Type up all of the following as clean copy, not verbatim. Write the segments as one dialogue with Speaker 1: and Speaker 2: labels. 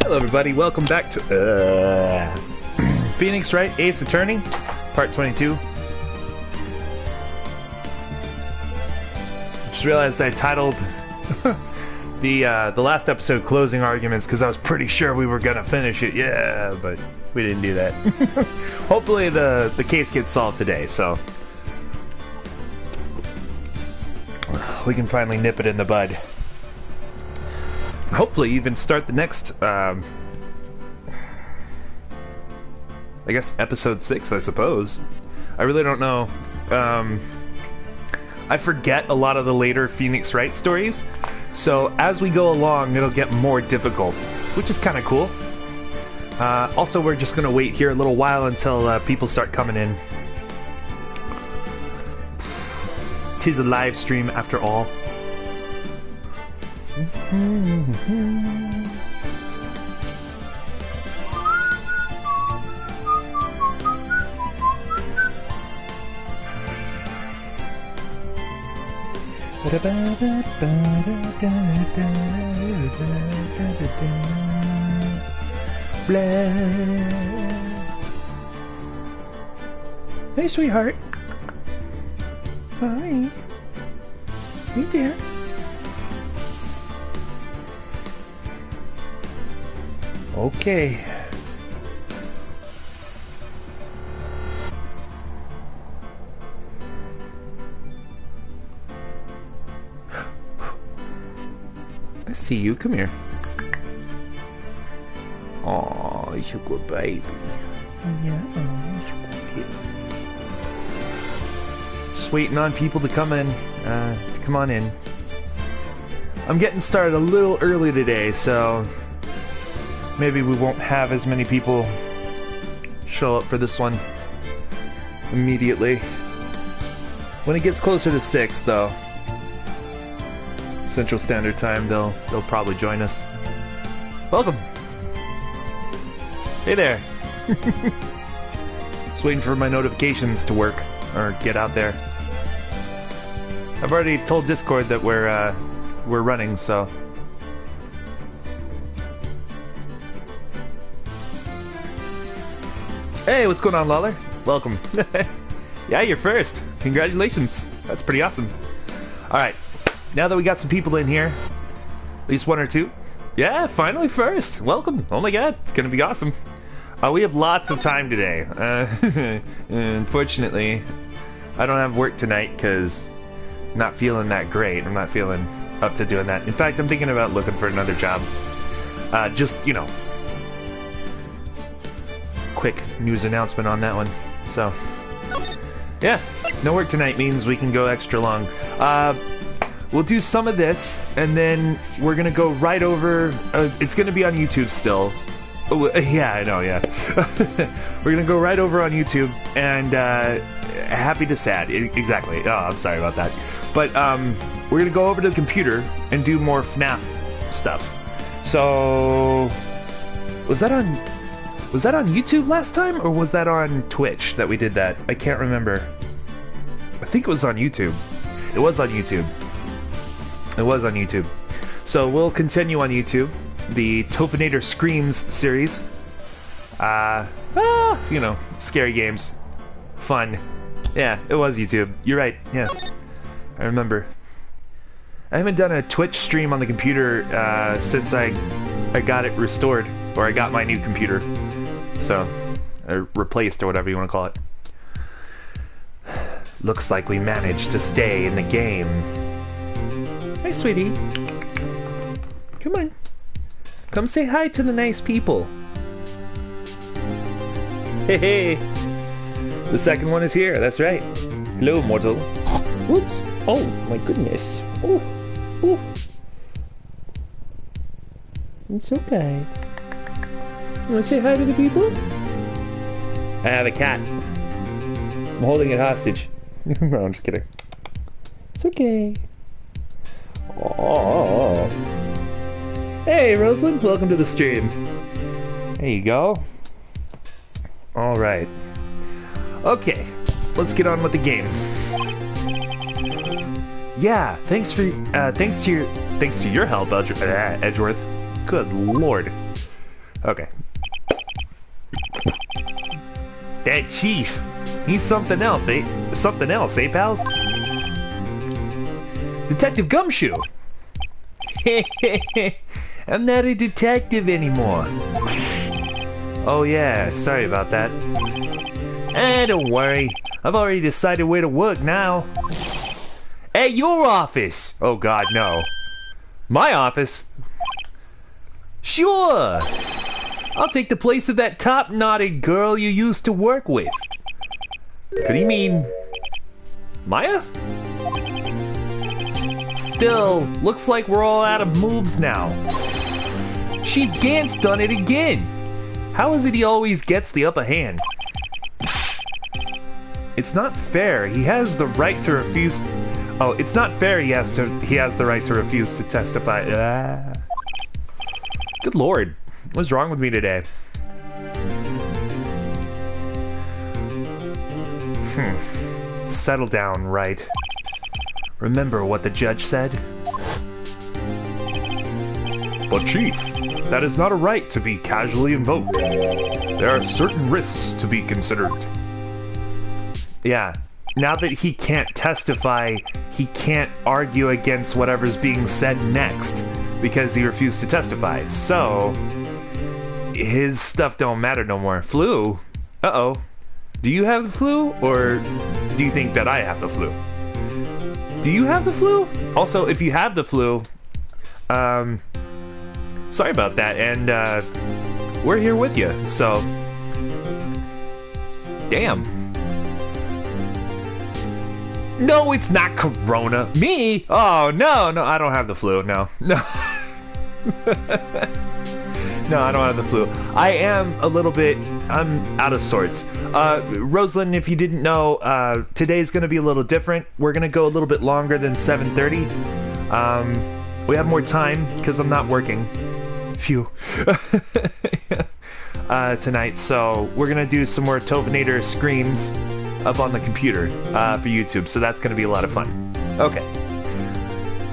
Speaker 1: Hello everybody, welcome back to Phoenix Wright, Ace Attorney, Part 22. Just realized I titled the last episode Closing Arguments because I was pretty sure we were gonna finish it, yeah, but we didn't do that. Hopefully the case gets solved today, so we can finally nip it in the bud. Hopefully even start the next, I guess episode 6, I suppose. I really don't know. I forget a lot of the later Phoenix Wright stories, so as we go along, it'll get more difficult, which is kind of cool. Also, we're just gonna wait here a little while until people start coming in. 'Tis a live stream after all. Hey, sweetheart. Hi. Hey there. Okay. I see you. Come here. Oh, you're a good baby. Yeah, oh, you're good. Just waiting on people to come in. To come on in. I'm getting started a little early today, so maybe we won't have as many people show up for this one immediately. When it gets closer to 6, though, Central Standard Time, they'll probably join us. Welcome. Hey there. Just waiting for my notifications to work or get out there. I've already told Discord that we're running, so. Hey, what's going on, Lawler? Welcome. Yeah, you're first. Congratulations. That's pretty awesome. Alright, now that we got some people in here, at least 1 or 2. Yeah, finally first. Welcome. Oh my god, it's gonna be awesome. We have lots of time today. Unfortunately, I don't have work tonight because I'm not feeling that great. I'm not feeling up to doing that. In fact, I'm thinking about looking for another job. Just, you know, quick news announcement on that one. So, yeah, no work tonight means we can go extra long. We'll do some of this, and then we're gonna go right over. It's gonna be on YouTube still. Oh, yeah, I know, yeah. We're gonna go right over on YouTube, and happy to sad. Exactly. Oh, I'm sorry about that. But we're gonna go over to the computer and do more FNAF stuff. So, was that on YouTube last time, or was that on Twitch that we did that? I can't remember. I think it was on YouTube. It was on YouTube. It was on YouTube. So we'll continue on YouTube. The Tophinator Screams series. You know, scary games. Fun. Yeah, it was YouTube. You're right, yeah. I remember. I haven't done a Twitch stream on the computer since I got it restored. Or I got my new computer. So, replaced or whatever you want to call it. Looks like we managed to stay in the game. Hi, sweetie. Come on. Come say hi to the nice people. Hey, hey. The second one is here, that's right. Hello, mortal. Whoops. Oh, my goodness. Oh. Oh. It's okay. You want to say hi to the people? I have a cat. I'm holding it hostage. No, I'm just kidding. It's okay. Oh. Hey, Rosalind, welcome to the stream. There you go. All right. Okay, let's get on with the game. Yeah, thanks to your help, Edgeworth. Good lord. Okay. That chief, he's something else, eh? Something else, eh, pals? Detective Gumshoe! I'm not a detective anymore. Oh yeah, sorry about that. Don't worry. I've already decided where to work now. At your office! Oh god, no. My office? Sure! I'll take the place of that top-knotted girl you used to work with. Could he mean... Maya? Still, looks like we're all out of moves now. Chief Gant's done it again. How is it he always gets the upper hand? It's not fair. He has the right to refuse... Oh, it's not fair he has the right to refuse to testify. Good lord. What's wrong with me today? Settle down, Wright. Remember what the judge said? But Chief, that is not a right to be casually invoked. There are certain risks to be considered. Yeah, now that he can't testify, he can't argue against whatever's being said next because he refused to testify. So, his stuff don't matter no more. Flu? Uh-oh. Do you have the flu, or do you think that I have the flu? Do you have the flu? Also, if you have the flu, sorry about that, and we're here with you, so... Damn. No, it's not Corona. Me? Oh, no, I don't have the flu, no. No. No, I don't have the flu. I am a little bit... I'm out of sorts. Rosalind, if you didn't know, today's going to be a little different. We're going to go a little bit longer than 7:30. We have more time because I'm not working. Phew. Tonight, so we're going to do some more Tophinator screams up on the computer for YouTube, so that's going to be a lot of fun. Okay.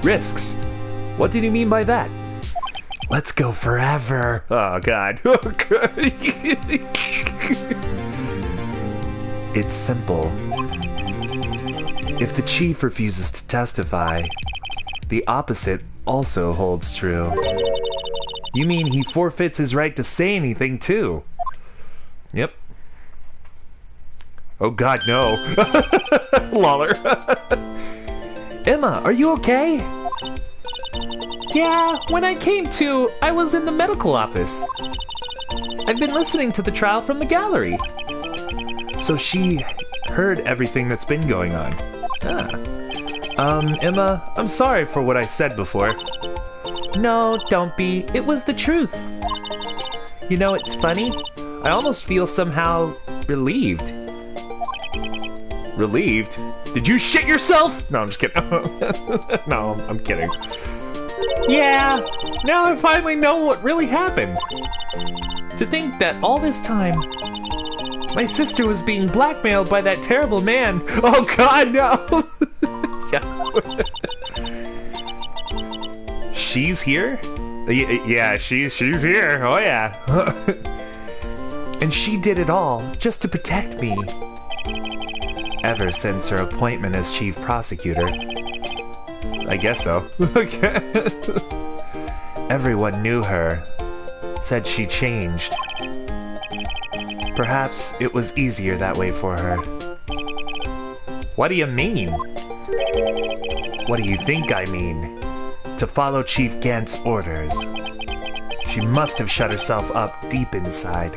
Speaker 1: Risks. What did you mean by that? Let's go forever. Oh, God. Oh, God. It's simple. If the chief refuses to testify, the opposite also holds true. You mean he forfeits his right to say anything, too? Yep. Oh, God, no. Lawler. Emma, are you okay? Yeah, when I came to, I was in the medical office. I've been listening to the trial from the gallery. So she heard everything that's been going on. Emma, I'm sorry for what I said before. No, don't be. It was the truth. You know, it's funny. I almost feel somehow relieved. Relieved? Did you shit yourself? No, I'm just kidding. No, I'm kidding. Yeah, now I finally know what really happened. To think that all this time, my sister was being blackmailed by that terrible man. Oh God, no! She's here? Yeah, she's here. Oh yeah. And she did it all just to protect me. Ever since her appointment as chief prosecutor. I guess so. Everyone knew her. Said she changed. Perhaps it was easier that way for her. What do you mean? What do you think I mean? To follow Chief Gant's orders. She must have shut herself up deep inside.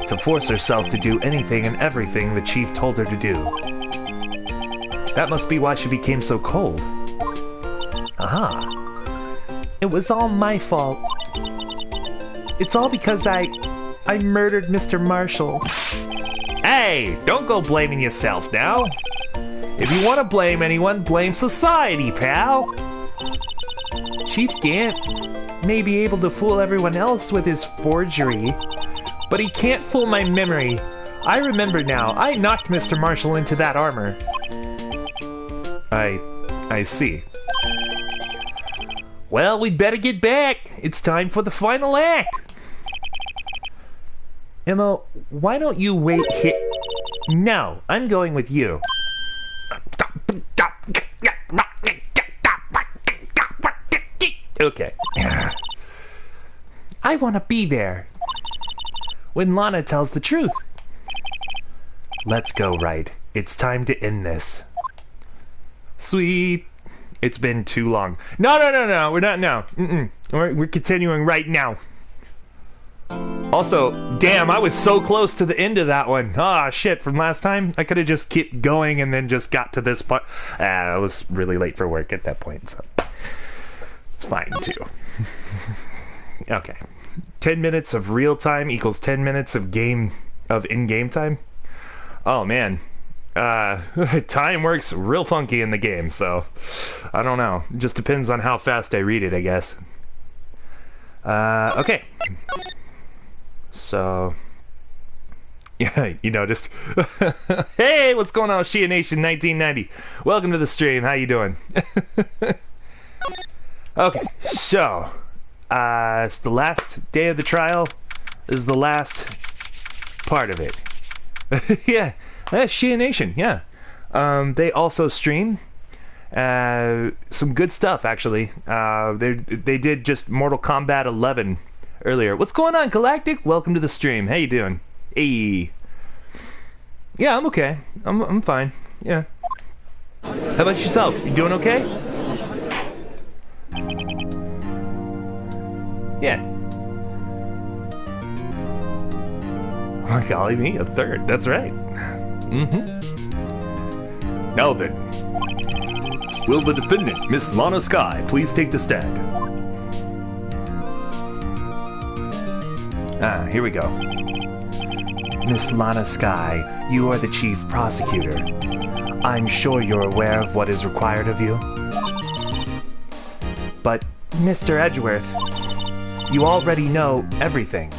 Speaker 1: To force herself to do anything and everything the Chief told her to do. That must be why she became so cold. Aha. It was all my fault. It's all because I murdered Mr. Marshall. Hey, don't go blaming yourself now. If you want to blame anyone, blame society, pal. Chief Gant may be able to fool everyone else with his forgery, but he can't fool my memory. I remember now. I knocked Mr. Marshall into that armor. I see. Well, we'd better get back. It's time for the final act. Emma, why don't you wait here? No, I'm going with you. Okay. I want to be there when Lana tells the truth. Let's go, Wright. It's time to end this. Sweet. It's been too long. No. We're not now. We're continuing right now. Also, damn, I was so close to the end of that one. Ah, shit, from last time. I could have just kept going and then just got to this part. I was really late for work at that point, so it's fine, too. Okay. 10 minutes of real time equals 10 minutes of in-game time? Oh, man. Time works real funky in the game, so I don't know. It just depends on how fast I read it, I guess. Okay. So, yeah, you noticed. Hey, what's going on, Shia Nation 1990? Welcome to the stream. How you doing? Okay, so, it's the last day of the trial. This is the last part of it. Yeah, that's Shia Nation, yeah. They also stream some good stuff, actually. They did just Mortal Kombat 11 earlier. What's going on, Galactic? Welcome to the stream. How you doing? Hey. Yeah, I'm okay. I'm fine. Yeah. How about yourself? You doing okay? Yeah. Oh, golly me, a third. That's right. Now then, will the defendant, Miss Lana Skye, please take the stand? Here we go. Miss Lana Skye, you are the chief prosecutor. I'm sure you're aware of what is required of you. But, Mr. Edgeworth, you already know everything.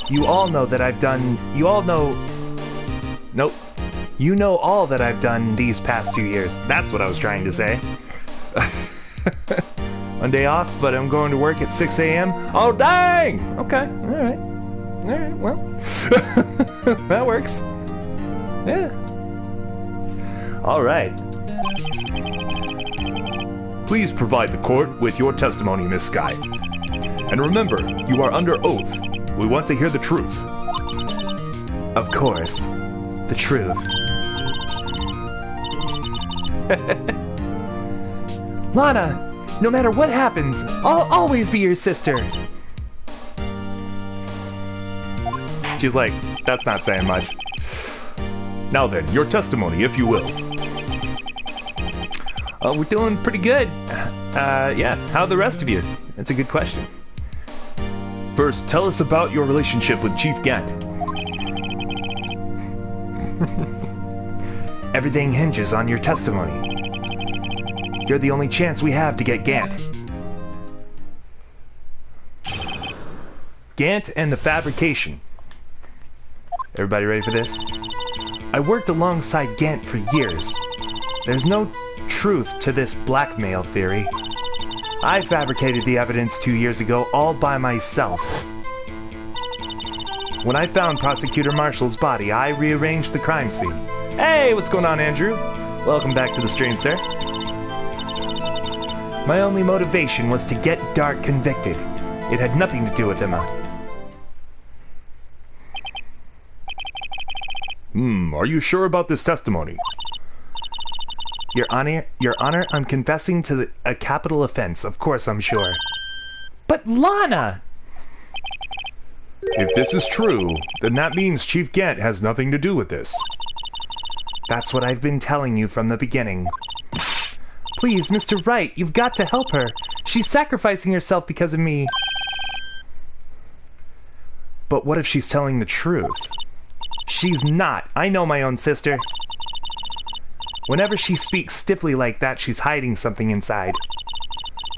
Speaker 1: You all know that I've done... You all know... Nope. You know all that I've done these past 2 years. That's what I was trying to say. One day off, but I'm going to work at 6 a.m. Oh, dang! Okay, alright. Alright, well. That works. Yeah. Alright. Please provide the court with your testimony, Miss Skye. And remember, you are under oath. We want to hear the truth. Of course. The truth. Lana, no matter what happens, I'll always be your sister. She's like, that's not saying much. Now then, your testimony, if you will. We're doing pretty good. Yeah, how are the rest of you? That's a good question. First, tell us about your relationship with Chief Gant. Everything hinges on your testimony. You're the only chance we have to get Gant. Gant and the fabrication. Everybody ready for this? I worked alongside Gant for years. There's no truth to this blackmail theory. I fabricated the evidence 2 years ago all by myself. When I found Prosecutor Marshall's body, I rearranged the crime scene. Hey, what's going on, Andrew? Welcome back to the stream, sir. My only motivation was to get Dart convicted. It had nothing to do with Emma.
Speaker 2: Are you sure about this testimony?
Speaker 1: Your Honor, I'm confessing to a capital offense. Of course I'm sure. But Lana!
Speaker 2: If this is true, then that means Chief Gant has nothing to do with this.
Speaker 1: That's what I've been telling you from the beginning. Please, Mr. Wright, you've got to help her. She's sacrificing herself because of me. But what if she's telling the truth? She's not. I know my own sister. Whenever she speaks stiffly like that, she's hiding something inside.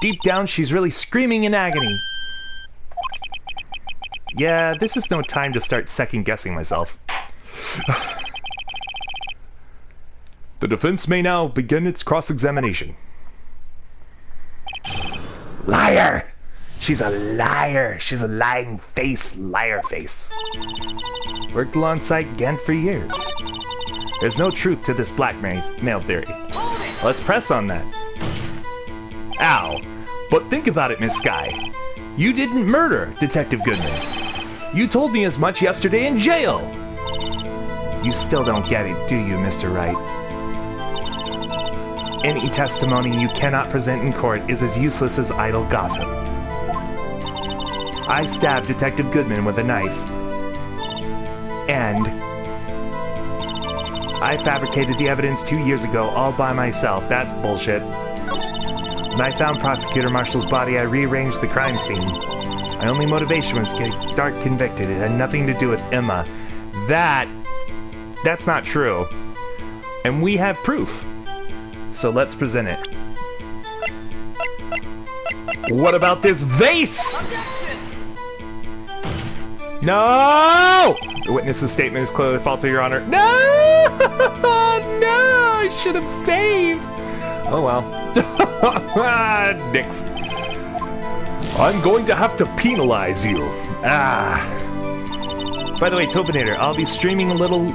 Speaker 1: Deep down, she's really screaming in agony. Yeah, this is no time to start second-guessing myself.
Speaker 2: The defense may now begin its cross-examination.
Speaker 1: Liar! She's a liar. She's a lying face, liar face. Worked alongside Gent for years. There's no truth to this blackmail theory. Let's press on that. Ow. But think about it, Miss Sky. You didn't murder Detective Goodman. You told me as much yesterday in jail. You still don't get it, do you, Mr. Wright? Any testimony you cannot present in court is as useless as idle gossip. I stabbed Detective Goodman with a knife. And I fabricated the evidence 2 years ago all by myself. That's bullshit. When I found Prosecutor Marshall's body, I rearranged the crime scene. My only motivation was to get Dark convicted. It had nothing to do with Emma. That's not true. And we have proof. So let's present it. What about this vase? No! The witness's statement is clearly false, Your Honor. No! No! I should have saved. Oh well. Dicks. I'm going to have to penalize you. By the way, Tophinator, I'll be streaming a little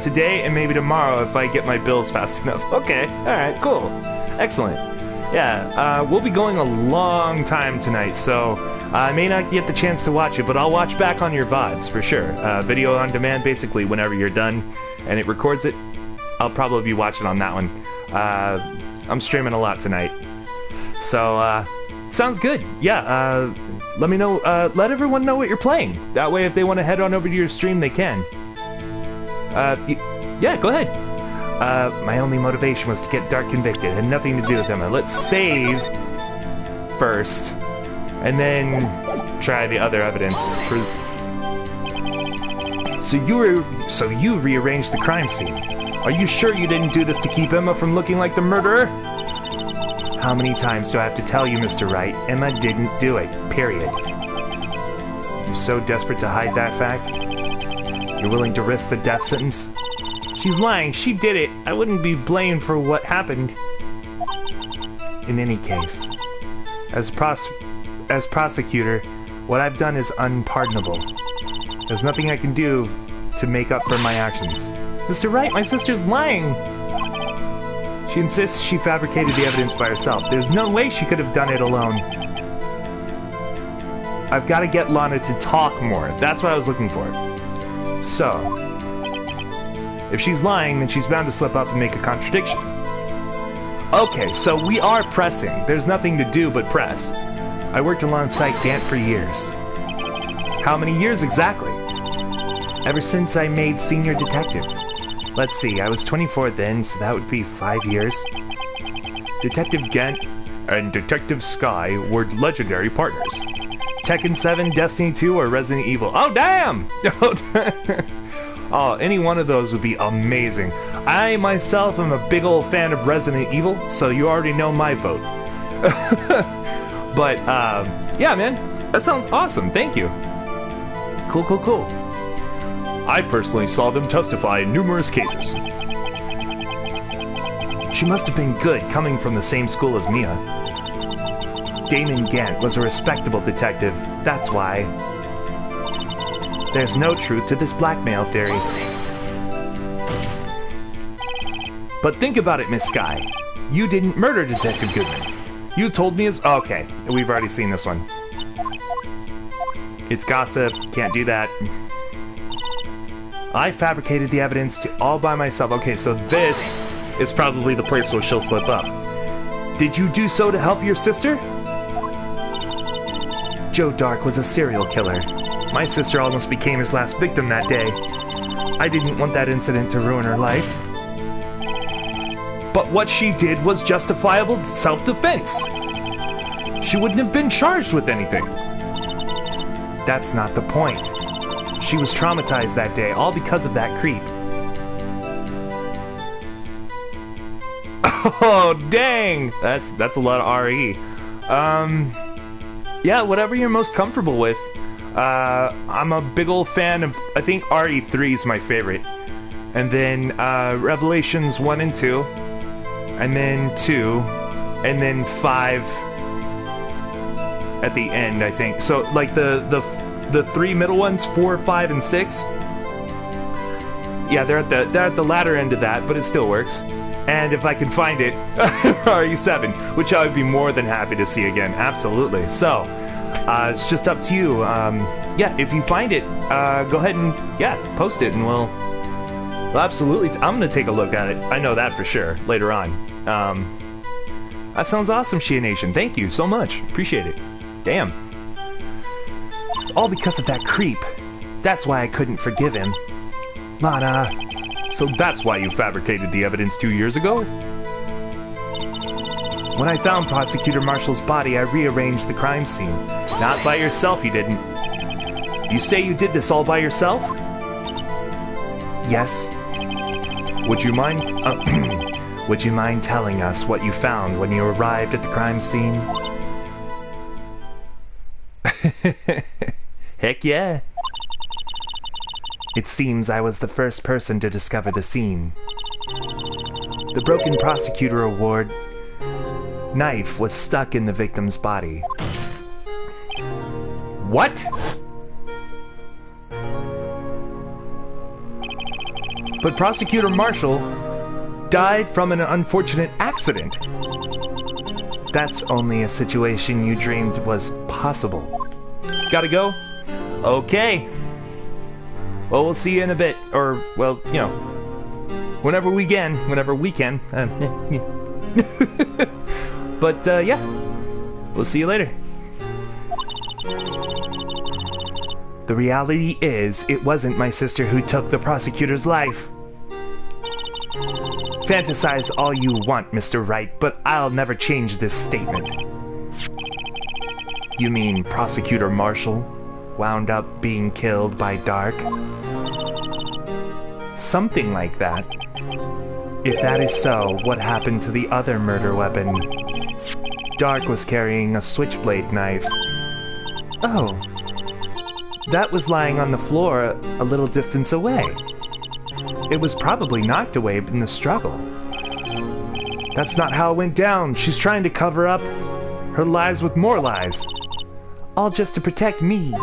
Speaker 1: today and maybe tomorrow if I get my bills fast enough. Okay, alright, cool. Excellent. Yeah, we'll be going a long time tonight, so I may not get the chance to watch it, but I'll watch back on your VODs for sure. Video on demand, basically, whenever you're done and it records it, I'll probably be watching on that one. I'm streaming a lot tonight. So, sounds good. Yeah, let me know, let everyone know what you're playing. That way, if they want to head on over to your stream, they can. Yeah, go ahead. My only motivation was to get Dark convicted. It had nothing to do with Emma. Let's save first, and then try the other evidence. So you rearranged the crime scene. Are you sure you didn't do this to keep Emma from looking like the murderer? How many times do I have to tell you, Mr. Wright? Emma didn't do it. Period. You're so desperate to hide that fact? You're willing to risk the death sentence? She's lying. She did it. I wouldn't be blamed for what happened. In any case, as prosecutor, what I've done is unpardonable. There's nothing I can do to make up for my actions. Mr. Wright, my sister's lying. She insists she fabricated the evidence by herself. There's no way she could have done it alone. I've got to get Lana to talk more. That's what I was looking for. So, if she's lying, then she's bound to slip up and make a contradiction. Okay, so we are pressing. There's nothing to do but press. I worked alongside Gant for years. How many years exactly? Ever since I made senior detective. Let's see, I was 24 then, so that would be 5 years. Detective Gant and Detective Sky were legendary partners. Tekken 7, Destiny 2, or Resident Evil. Oh, damn! Oh, any one of those would be amazing. I, myself, am a big old fan of Resident Evil, so you already know my vote. But, yeah, man. That sounds awesome. Thank you. Cool, cool, cool.
Speaker 2: I personally saw them testify in numerous cases.
Speaker 1: She must have been good, coming from the same school as Mia. Damon Gant was a respectable detective. That's why. There's no truth to this blackmail theory. But think about it, Miss Sky. You didn't murder Detective Goodman. You told me as... Okay, we've already seen this one. It's gossip. Can't do that. I fabricated the evidence all by myself. Okay, so this is probably the place where she'll slip up. Did you do so to help your sister? Joe Dark was a serial killer. My sister almost became his last victim that day. I didn't want that incident to ruin her life. But what she did was justifiable self-defense. She wouldn't have been charged with anything. That's not the point. She was traumatized that day, all because of that creep. Oh, dang! That's a lot of RE. Yeah, whatever you're most comfortable with. I'm a big old fan of, I think RE3 is my favorite. And then Revelations 1 and 2. And then 2. And then 5. at the end, I think. So, like, the three middle ones, 4, 5, and 6. Yeah, they're at the latter end of that, but it still works. And if I can find it, RE7, which I would be more than happy to see again. Absolutely. So, it's just up to you. Yeah, if you find it, go ahead and, yeah, post it, and we'll absolutely, I'm going to take a look at it. I know that for sure, later on. That sounds awesome, Shia Nation. Thank you so much. Appreciate it. Damn. All because of that creep. That's why I couldn't forgive him. Lana.
Speaker 2: So that's why you fabricated the evidence 2 years ago?
Speaker 1: When I found Prosecutor Marshall's body, I rearranged the crime scene. Not by yourself, you didn't. You say you did this all by yourself? Yes.
Speaker 2: Would you mind...
Speaker 1: Would you mind telling us what you found when you arrived at the crime scene? Heck yeah. It seems I was the first person to discover the scene. The broken prosecutor award knife was stuck in the victim's body. What? But Prosecutor Marshall died from an unfortunate accident. That's only a situation you dreamed was possible. Gotta go? Okay. Well, we'll see you in a bit. Or, well, you know, whenever we can. But, yeah. We'll see you later. The reality is, it wasn't my sister who took the prosecutor's life. Fantasize all you want, Mr. Wright, but I'll never change this statement. You mean Prosecutor Marshall wound up being killed by Dark? Something like that. If that is so, what happened to the other murder weapon? Dark was carrying a switchblade knife. Oh. That was lying on the floor a little distance away. It was probably knocked away in the struggle. That's not how it went down. She's trying to cover up her lies with more lies. All just to protect me.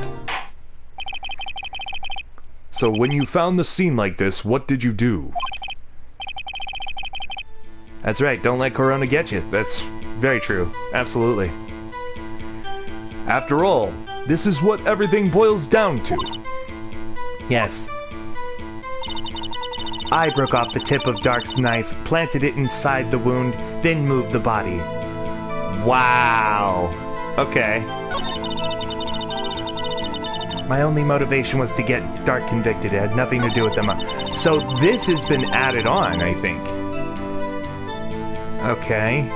Speaker 2: So when you found the scene like this, what did you do?
Speaker 1: That's right, don't let Corona get you. That's very true. Absolutely.
Speaker 2: After all, this is what everything boils down to.
Speaker 1: Yes. I broke off the tip of Dark's knife, planted it inside the wound, then moved the body. Wow. Okay. My only motivation was to get Dark convicted. It had nothing to do with them. So this has been added on, I think. Okay.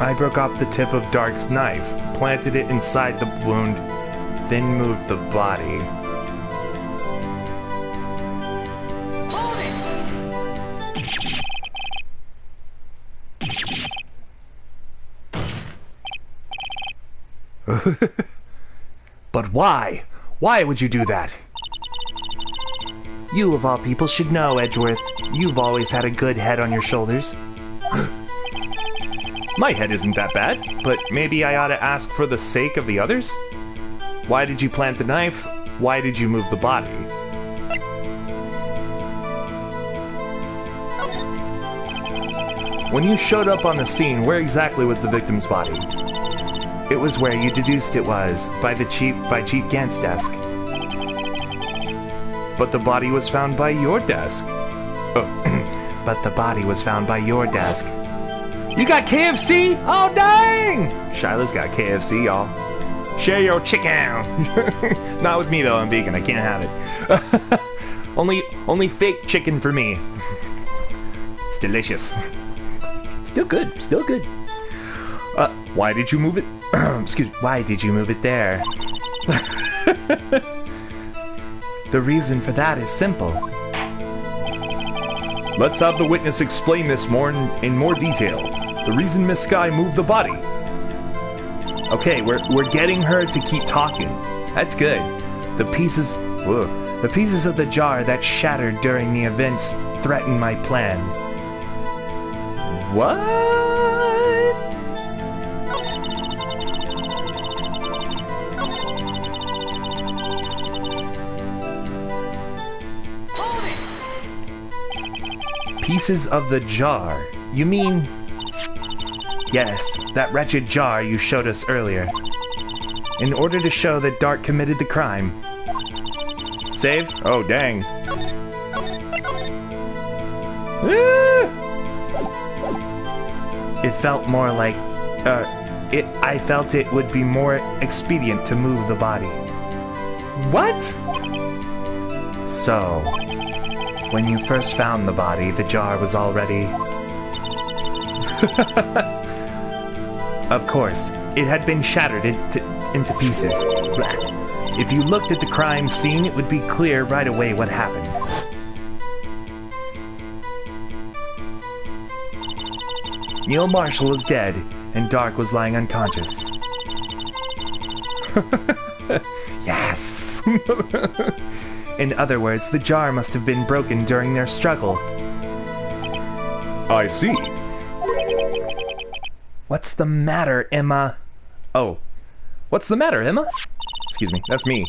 Speaker 1: I broke off the tip of Dark's knife, planted it inside the wound, then moved the body. But why? Why would you do that? You of all people should know, Edgeworth. You've always had a good head on your shoulders. My head isn't that bad, but maybe I ought to ask for the sake of the others? Why did you plant the knife? Why did you move the body? When you showed up on the scene, where exactly was the victim's body? It was where you deduced it was, by Chief Gant's desk. But the body was found by your desk. Oh. But the body was found by your desk. You got KFC? Oh, dang! Shyla's got KFC, y'all. Share your chicken! Not with me, though. I'm vegan. I can't have it. only fake chicken for me. It's delicious. Still good. Still good. Why did you move it? Excuse me. Why did you move it there? The reason for that is simple.
Speaker 2: Let's have the witness explain this in more detail. The reason Miss Sky moved the body.
Speaker 1: Okay, we're getting her to keep talking. That's good. The pieces of the jar that shattered during the events threaten my plan. What? Pieces of the jar. You mean... Yes, that wretched jar you showed us earlier. In order to show that Dark committed the crime. Save? Oh, dang. It felt more like... I felt it would be more expedient to move the body. What? So, when you first found the body, the jar was already... Of course, it had been shattered into pieces. If you looked at the crime scene, it would be clear right away what happened. Neil Marshall was dead, and Dark was lying unconscious. Yes! In other words, the jar must have been broken during their struggle.
Speaker 2: I see.
Speaker 1: What's the matter, Emma? Oh. What's the matter, Emma? Excuse me, that's me.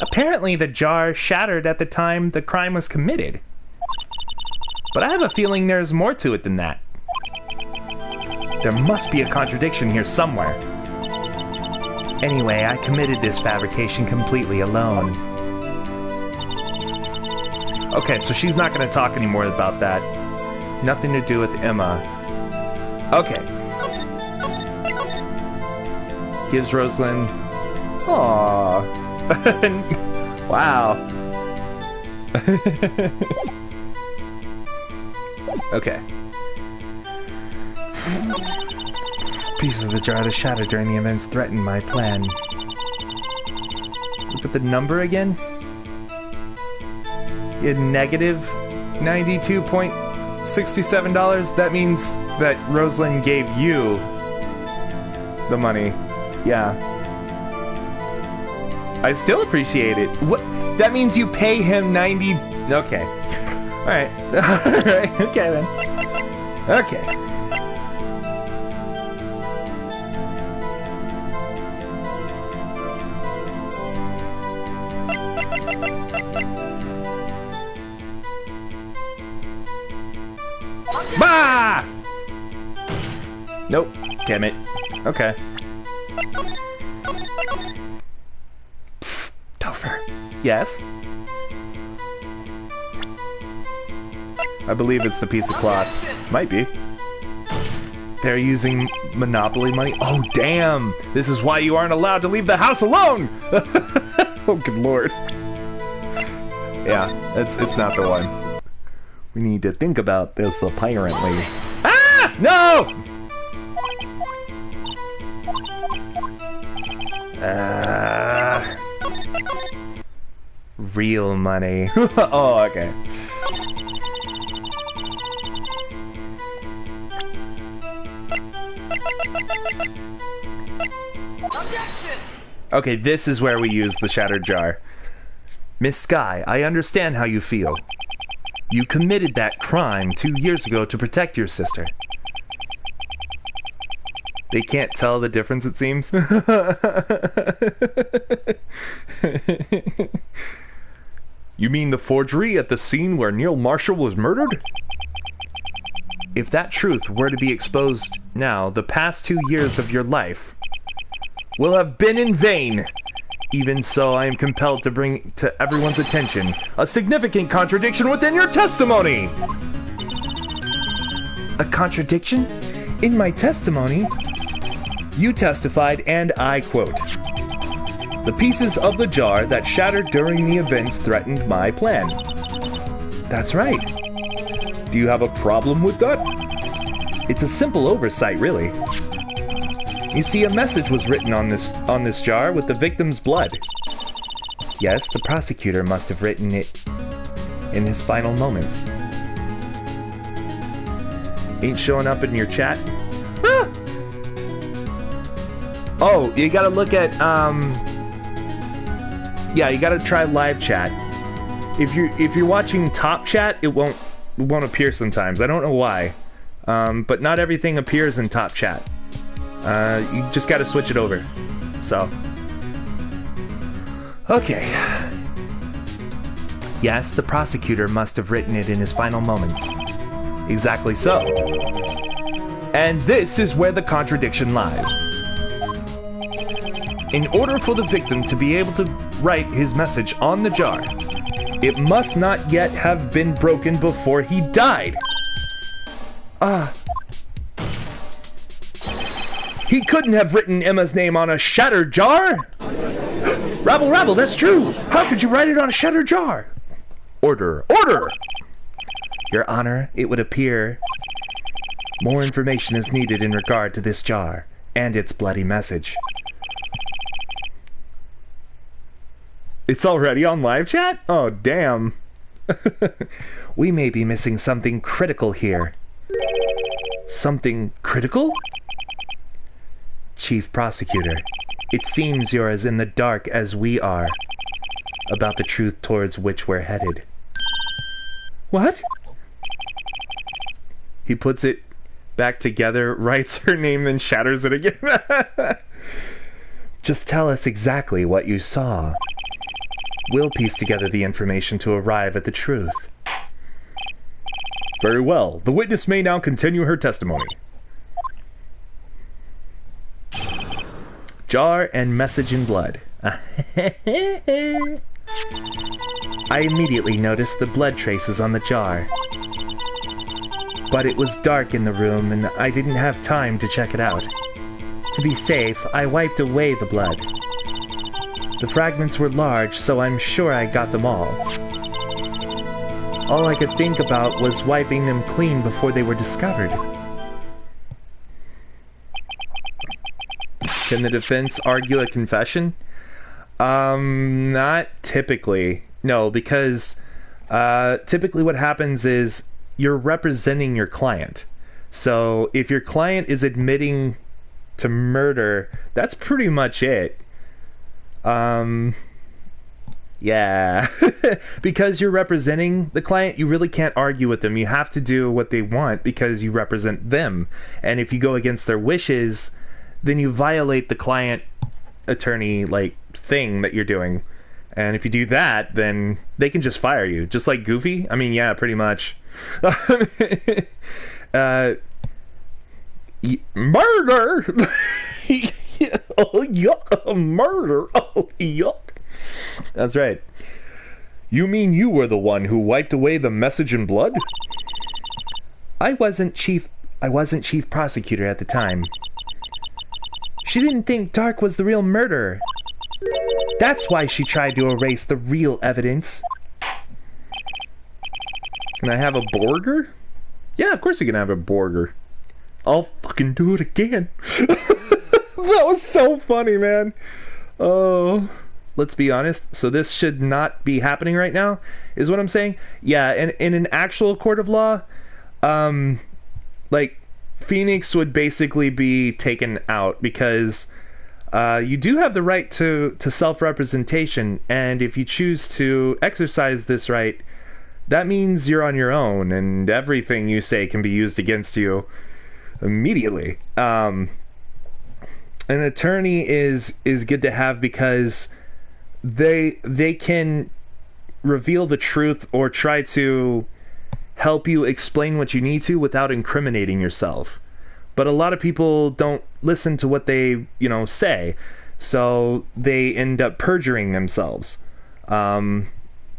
Speaker 1: Apparently the jar shattered at the time the crime was committed. But I have a feeling there's more to it than that. There must be a contradiction here somewhere. Anyway, I committed this fabrication completely alone. Okay, so she's not going to talk anymore about that. Nothing to do with Emma. Okay. Gives Rosalind... Aww. Wow. Okay. Pieces of the jar that shattered during the events threatened my plan. Look at the number again. You had negative $92.67. That means that Rosalind gave you the money. Yeah. I still appreciate it. What? That means you pay him 90... Okay. Alright. Alright. Okay, then. Okay. Bah! Nope. Damn it. Okay. Psst, Topher. Yes? I believe it's the piece of cloth. Might be. They're using Monopoly money? Oh, damn! This is why you aren't allowed to leave the house alone! Oh, good lord. Yeah, it's not the one. We need to think about this, apparently. Ah! No! Real money. Oh, okay. Okay, this is where we use the shattered jar. Miss Sky, I understand how you feel. You committed that crime 2 years ago to protect your sister. They can't tell the difference, it seems.
Speaker 2: You mean the forgery at the scene where Neil Marshall was murdered?
Speaker 1: If that truth were to be exposed now, the past 2 years of your life will have been in vain. Even so, I am compelled to bring to everyone's attention a significant contradiction within your testimony! A contradiction? In my testimony? You testified, and I quote, "The pieces of the jar that shattered during the events threatened my plan." That's right.
Speaker 2: Do you have a problem with that?
Speaker 1: It's a simple oversight, really. You see, a message was written on this jar with the victim's blood. Yes, the prosecutor must have written it in his final moments. Ain't showing up in your chat? Ah! Oh, you gotta look at, yeah, you gotta try live chat. If you're watching top chat, it won't appear sometimes. I don't know why. But not everything appears in top chat. You just gotta switch it over. So. Okay. Yes, the prosecutor must have written it in his final moments.
Speaker 2: Exactly so. And this is where the contradiction lies. In order for the victim to be able to write his message on the jar, it must not yet have been broken before he died. He couldn't have written Emma's name on a shattered jar! Rabble, rabble, that's true! How could you write it on a shattered jar? Order, order! Your Honor, it would appear more information is needed in regard to this jar and its bloody message. It's already on live chat? Oh, damn. We may be missing something critical here. Something critical? Chief Prosecutor, it seems you're as in the dark as we are about the truth towards which we're headed. What? He puts it back together, writes her name, then shatters it again. Just tell us exactly what you saw. We'll piece together the information to arrive at the truth. Very well. The witness may now continue her testimony. Jar and message in blood. I immediately noticed the blood traces on the jar. But it was dark in the room and I didn't have time to check it out. To be safe, I wiped away the blood. The fragments were large, so I'm sure I got them all. All I could think about was wiping them clean before they were discovered. Can the defense argue a confession? Not typically. No, because typically what happens is you're representing your client. So if your client is admitting to murder, that's pretty much it. Yeah. Because you're representing the client, you really can't argue with them. You have to do what they want because you represent them. And if you go against their wishes, then you violate the client attorney, like, thing that you're doing. And if you do that, then they can just fire you. Just like Goofy? I mean, yeah, pretty much. Murder! Oh, yuck! Murder! Oh, yuck! That's right. You mean you were the one who wiped away the message in blood? I wasn't chief prosecutor at the time. She didn't think Dark was the real murderer. That's why she tried to erase the real evidence. Can I have a burger? Yeah, of course you can have a burger. I'll fucking do it again. That was so funny, man. Oh, let's be honest. So this should not be happening right now, is what I'm saying. Yeah, and in an actual court of law, like, Phoenix would basically be taken out because you do have the right to self-representation, and if you choose to exercise this right, that means you're on your own, and everything you say can be used against you immediately. An attorney is good to have because they can reveal the truth or try to help you explain what you need to without incriminating yourself. But a lot of people don't listen to what they, say, so they end up perjuring themselves,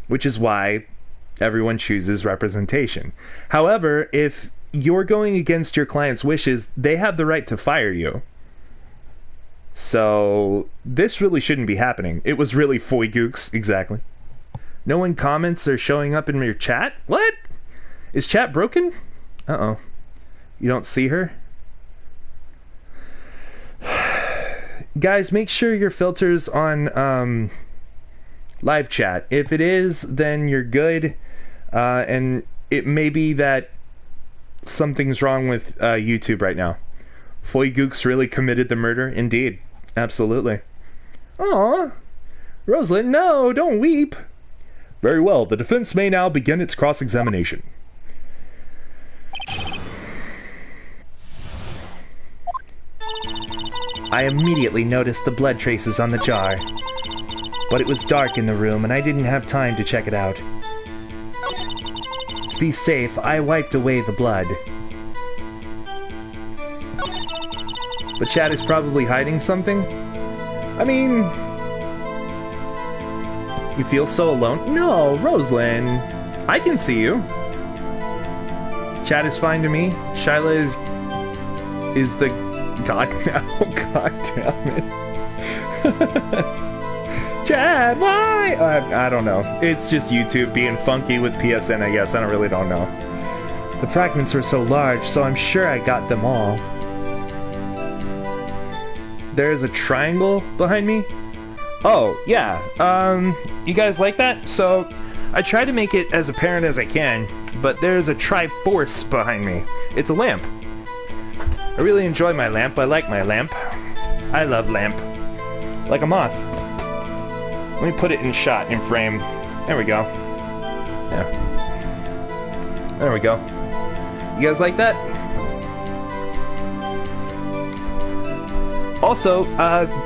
Speaker 2: which is why everyone chooses representation. However, if you're going against your client's wishes, they have the right to fire you. So this really shouldn't be happening. It was really Foy Gooks, exactly. No one comments or showing up in your chat? What? Is chat broken? Uh-oh. You don't see her? Guys, make sure your filter's on live chat. If it is, then you're good. And it may be that something's wrong with YouTube right now. Foy Gooks really committed the murder? Indeed. Absolutely. Aw. Rosalind, no, don't weep. Very well. The defense may now begin its cross-examination. I immediately noticed the blood traces on the jar, but it was dark in the room and I didn't have time to check it out. To To be safe, I wiped away the blood. But Chad is probably hiding something? I mean... You feel so alone? No, Rosalind. I can see you. Chad is fine to me. Shyla is the... God, oh, God damn it. Chad, why? I don't know. It's just YouTube being funky with PSN, I guess. I really don't know. The fragments were so large, so I'm sure I got them all. There's a triangle behind me? Oh, yeah. You guys like that? So, I try to make it as apparent as I can, but there's a Triforce behind me. It's a lamp. I really enjoy my lamp. I like my lamp. I love lamp. Like a moth. Let me put it in shot, in frame. There we go. Yeah. There we go. You guys like that? Also,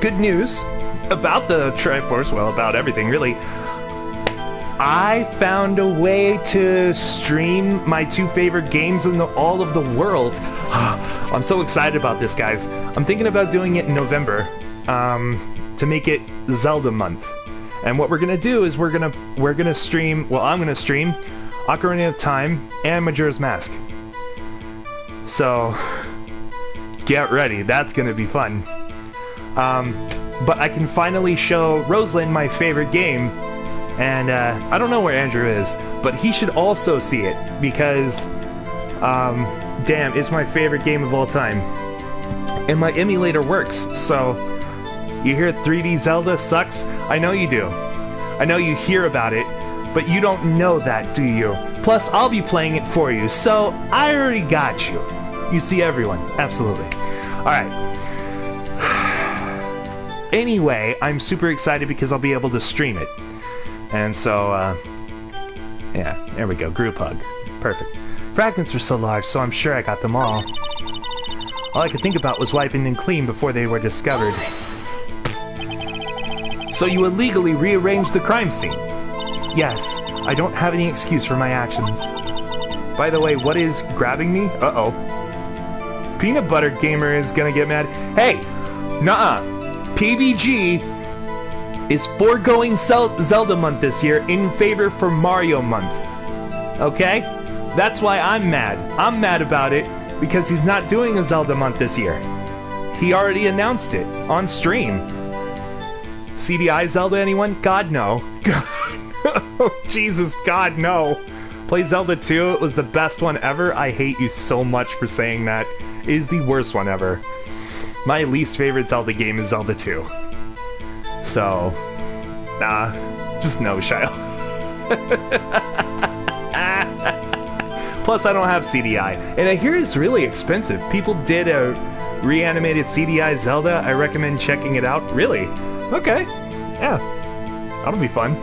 Speaker 2: good news about the Triforce, well, about everything, really. I found a way to stream my 2 favorite games in all of the world. I'm so excited about this, guys. I'm thinking about doing it in November, to make it Zelda month. And what we're gonna do is we're gonna stream, well, I'm gonna stream Ocarina of Time and Majora's Mask. So, get ready, that's gonna be fun. But I can finally show Rosalind my favorite game, and I don't know where Andrew is, but he should also see it, because, damn, it's my favorite game of all time. And my emulator works, so you hear 3D Zelda sucks? I know you do. I know you hear about it, but you don't know that, do you? Plus, I'll be playing it for you, so I already got you. You see everyone, absolutely. Alright. Anyway, I'm super excited because I'll be able to stream it. And so, yeah, there we go, group hug. Perfect. Fragments are so large, so I'm sure I got them all. All I could think about was wiping them clean before they were discovered. So you illegally rearranged the crime scene? Yes, I don't have any excuse for my actions. By the way, what is grabbing me? Uh-oh. Peanut Butter Gamer is gonna get mad. Hey! Nuh-uh. PBG is foregoing Zelda month this year in favor for Mario month. Okay? That's why I'm mad. I'm mad about it because he's not doing a Zelda month this year. He already announced it on stream. CDI Zelda, anyone? God, no. Oh, Jesus, God, no. Play Zelda 2, it was the best one ever. I hate you so much for saying that. It is the worst one ever. My least favorite Zelda game is Zelda 2. So, nah, just no, Shyle. Plus, I don't have CDI. And I hear it's really expensive. People did a reanimated CDI Zelda. I recommend checking it out. Really? Okay. Yeah. That'll be fun.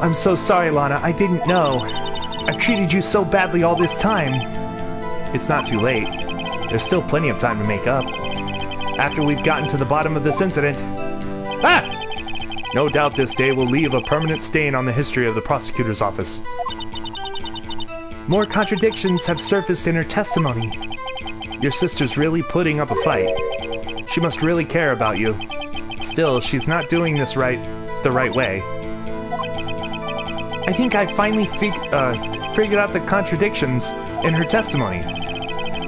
Speaker 2: I'm so sorry, Lana. I didn't know. I've treated you so badly all this time. It's not too late. There's still plenty of time to make up. After we've gotten to the bottom of this incident... Ah! No doubt this day will leave a permanent stain on the history of the prosecutor's office. More contradictions have surfaced in her testimony. Your sister's really putting up a fight. She must really care about you. Still, she's not doing this the right way. I think I finally figured out the contradictions in her testimony.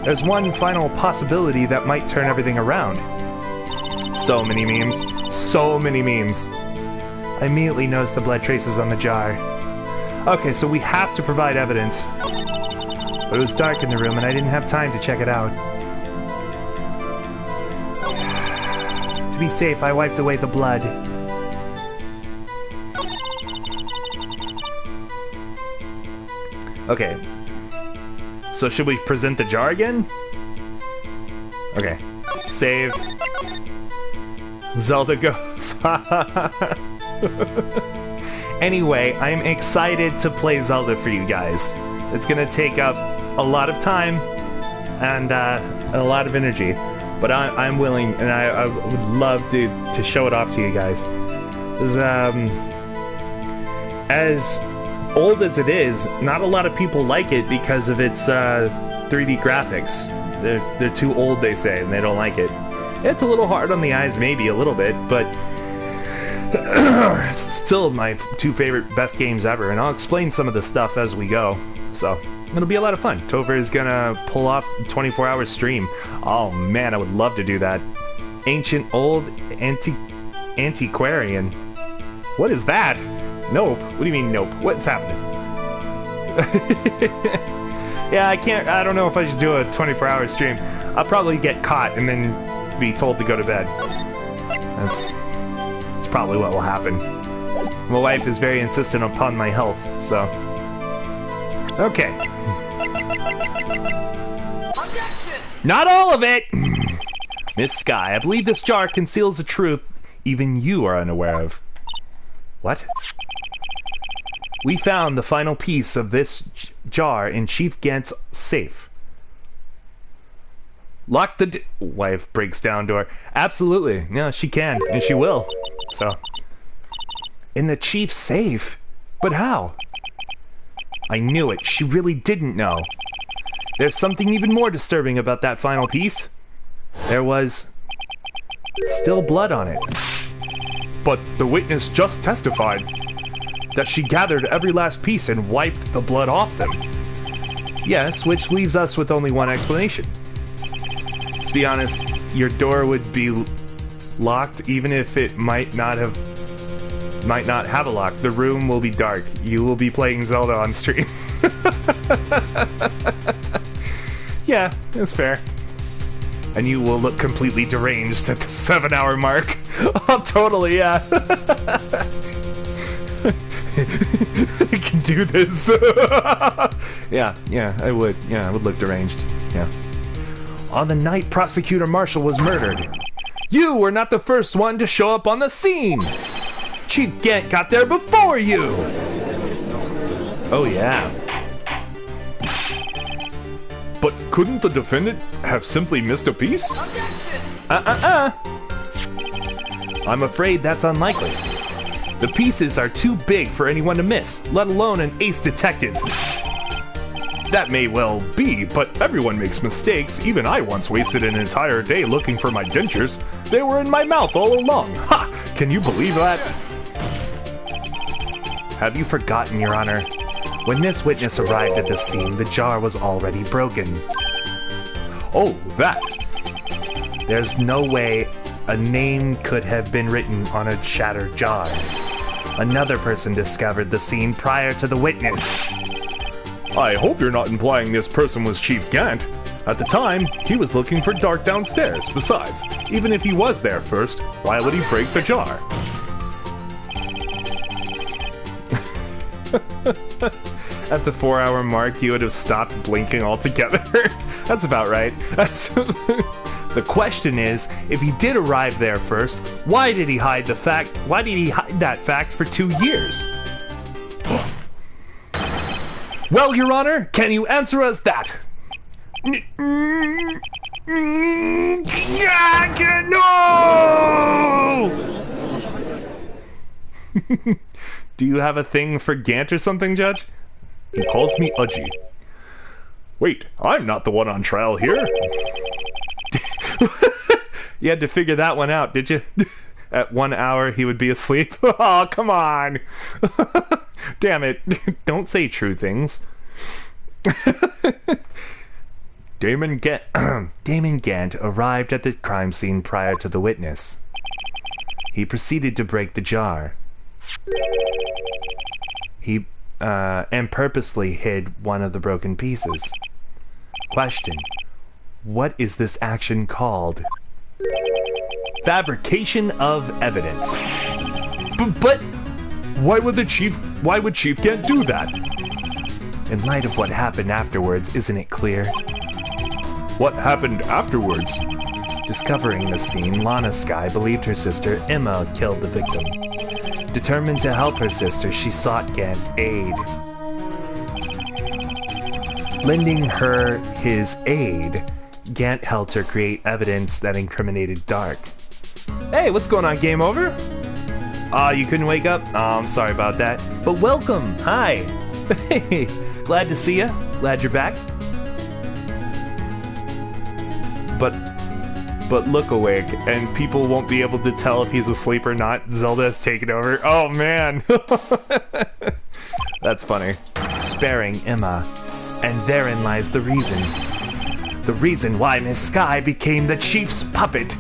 Speaker 2: There's one final possibility that might turn everything around. So many memes. So many memes. I immediately noticed the blood traces on the jar. Okay, so we have to provide evidence. But it was dark in the room and I didn't have time to check it out. To be safe, I wiped away the blood. Okay. So should we present the jar again? Okay. Save. Zelda goes. Anyway, I'm excited to play Zelda for you guys. It's gonna take up a lot of time and a lot of energy. But I'm willing, and I would love to show it off to you guys. As old as it is, not a lot of people like it because of its 3D graphics. They're too old, they say, and they don't like it. It's a little hard on the eyes, maybe a little bit, but it's still my two favorite best games ever, and I'll explain some of the stuff as we go. So it'll be a lot of fun. Topher is gonna pull off a 24-hour stream. Oh man, I would love to do that. Ancient, old, antiquarian. What is that? Nope. What do you mean nope? What's happening? Yeah, I don't know if I should do a 24-hour stream. I'll probably get caught and then be told to go to bed. That's probably what will happen. My wife is very insistent upon my health, so... Okay. Not all of it! Miss Sky, I believe this jar conceals a truth even you are unaware of. What? We found the final piece of this jar in Chief Gant's safe. Lock the wife breaks down door. Absolutely. No, she can, and she will. So. In the chief's safe? But how? I knew it. She really didn't know. There's something even more disturbing about that final piece. There was still blood on it. But the witness just testified that she gathered every last piece and wiped the blood off them. Yes, which leaves us with only one explanation. To be honest, your door would be locked even if it might not have a lock. The room will be dark. You will be playing Zelda on stream. Yeah, that's fair. And you will look completely deranged at the 7-hour mark. Oh, totally, yeah. I can do this. Yeah, I would. Yeah, I would look deranged. Yeah. On the night Prosecutor Marshall was murdered, you were not the first one to show up on the scene. Chief Gant got there before you. Oh, yeah. But couldn't the defendant have simply missed a piece? I'm afraid that's unlikely. The pieces are too big for anyone to miss, let alone an ace detective. That may well be, but everyone makes mistakes. Even I once wasted an entire day looking for my dentures. They were in my mouth all along. Ha! Can you believe that? Have you forgotten, Your Honor? When this witness arrived at the scene, the jar was already broken. Oh, that! There's no way a name could have been written on a shattered jar. Another person discovered the scene prior to the witness. I hope you're not implying this person was Chief Gant. At the time, he was looking for Dark downstairs. Besides, even if he was there first, why would he break the jar? At the 4-hour mark, you would have stopped blinking altogether. That's about right. The question is, if he did arrive there first, why did he hide the fact? Why did he hide that fact for 2 years? Well, Your Honor, can you answer us that? No! Do you have a thing for Gant or something, Judge? He calls me Udgy. Wait, I'm not the one on trial here. You had to figure that one out, did you? At 1 hour, he would be asleep. Oh, come on. Damn it. Don't say true things. Damon Gant arrived at the crime scene prior to the witness. He proceeded to break the jar. He and purposely hid one of the broken pieces. Question: what is this action called? Fabrication of evidence. But why would Chief Gant do that? In light of what happened afterwards, isn't it clear? What happened afterwards? Discovering the scene, Lana Sky believed her sister Emma killed the victim. Determined to help her sister, she sought Gant's aid. Lending her his aid, Gant helped her create evidence that incriminated Dark. Hey, what's going on, Game Over? You couldn't wake up? Oh, I'm sorry about that. But welcome! Hi!
Speaker 1: Hey, glad to see you. Glad you're back. But look awake, and people won't be able to tell if he's asleep or not. Zelda has taken over. Oh, man. That's funny. Sparing Emma. And therein lies the reason. The reason why Miss Sky became the chief's puppet.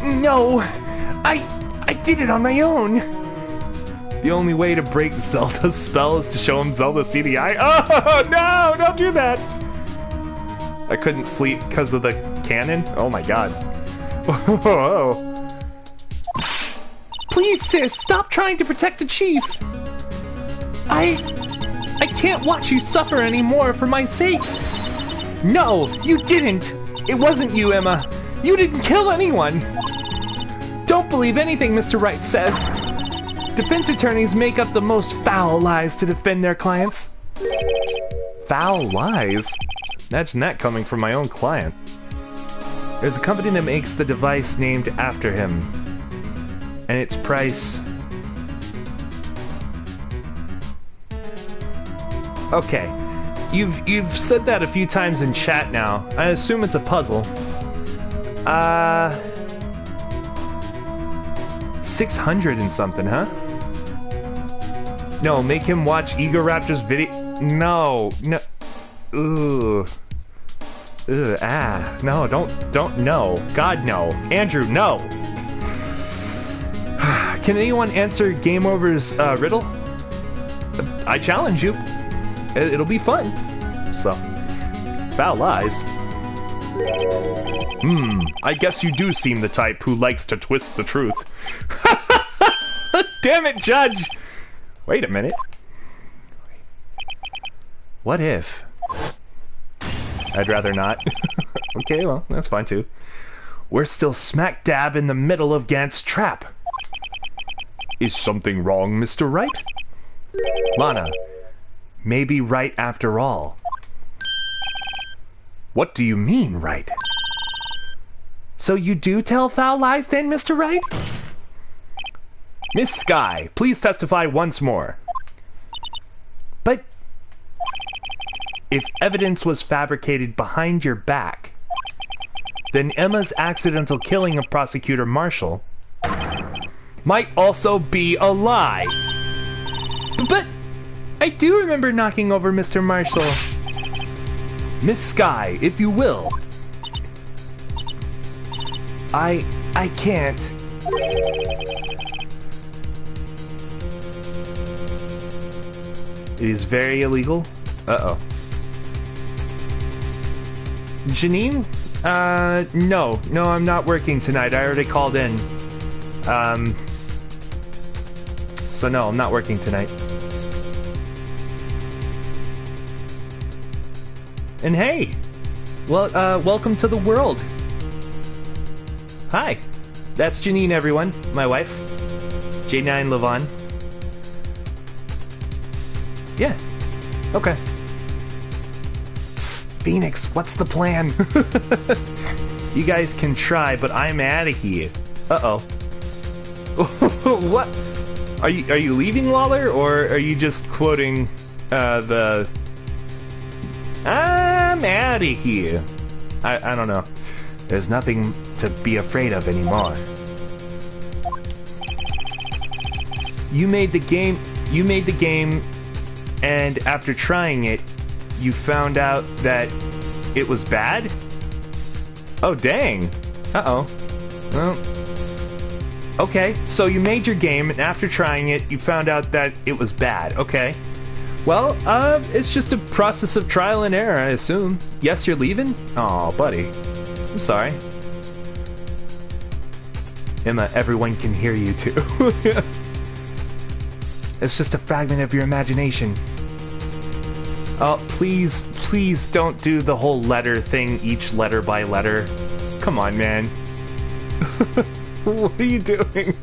Speaker 1: No, I did it on my own. The only way to break Zelda's spell is to show him Zelda CDI. Oh, no, don't do that. I couldn't sleep because of the cannon? Oh my god. Whoa. Please, sis, stop trying to protect the chief. I can't watch you suffer anymore for my sake. No, you didn't. It wasn't you, Emma. You didn't kill anyone. Don't believe anything Mr. Wright says. Defense attorneys make up the most foul lies to defend their clients. Foul lies? Imagine that coming from my own client. There's a company that makes the device named after him. And its price... Okay. You've said that a few times in chat now. I assume it's a puzzle. 600 and something, huh? No, make him watch Ego Raptor's video. No. Ugh. No, don't, no. God, no. Andrew, no. Can anyone answer Game Over's riddle? I challenge you. It'll be fun. So, foul lies. I guess you do seem the type who likes to twist the truth. Damn it, Judge! Wait a minute. What if? I'd rather not. Okay, well, that's fine too. We're still smack dab in the middle of Gant's trap. Is something wrong, Mr. Wright? Lana, maybe right after all. What do you mean, Wright? So you do tell foul lies then, Mr. Wright? Miss Sky, please testify once more. But if evidence was fabricated behind your back, then Emma's accidental killing of Prosecutor Marshall might also be a lie. But I do remember knocking over Mr. Marshall. Miss Sky, if you will. I can't. It is very illegal. Uh-oh. Janine? No, I'm not working tonight. I already called in. So no, I'm not working tonight. And hey! Well, welcome to the world. Hi. That's Janine, everyone. My wife. J9 Levon. Yeah. Okay. Psst, Phoenix, what's the plan? You guys can try, but I'm out of here. Uh-oh. What? Are you leaving, Lawler, or are you just quoting the I'm out of here? I don't know. There's nothing to be afraid of anymore. You made the game, and after trying it, you found out that it was bad? Oh, dang. Uh-oh. Well, okay, so you made your game, and after trying it, you found out that it was bad. Okay. Well, it's just a process of trial and error, I assume. Yes, you're leaving? Aw, buddy. I'm sorry. Emma, everyone can hear you, too. It's just a fragment of your imagination. Oh, please don't do the whole letter thing, each letter by letter. Come on, man. What are you doing?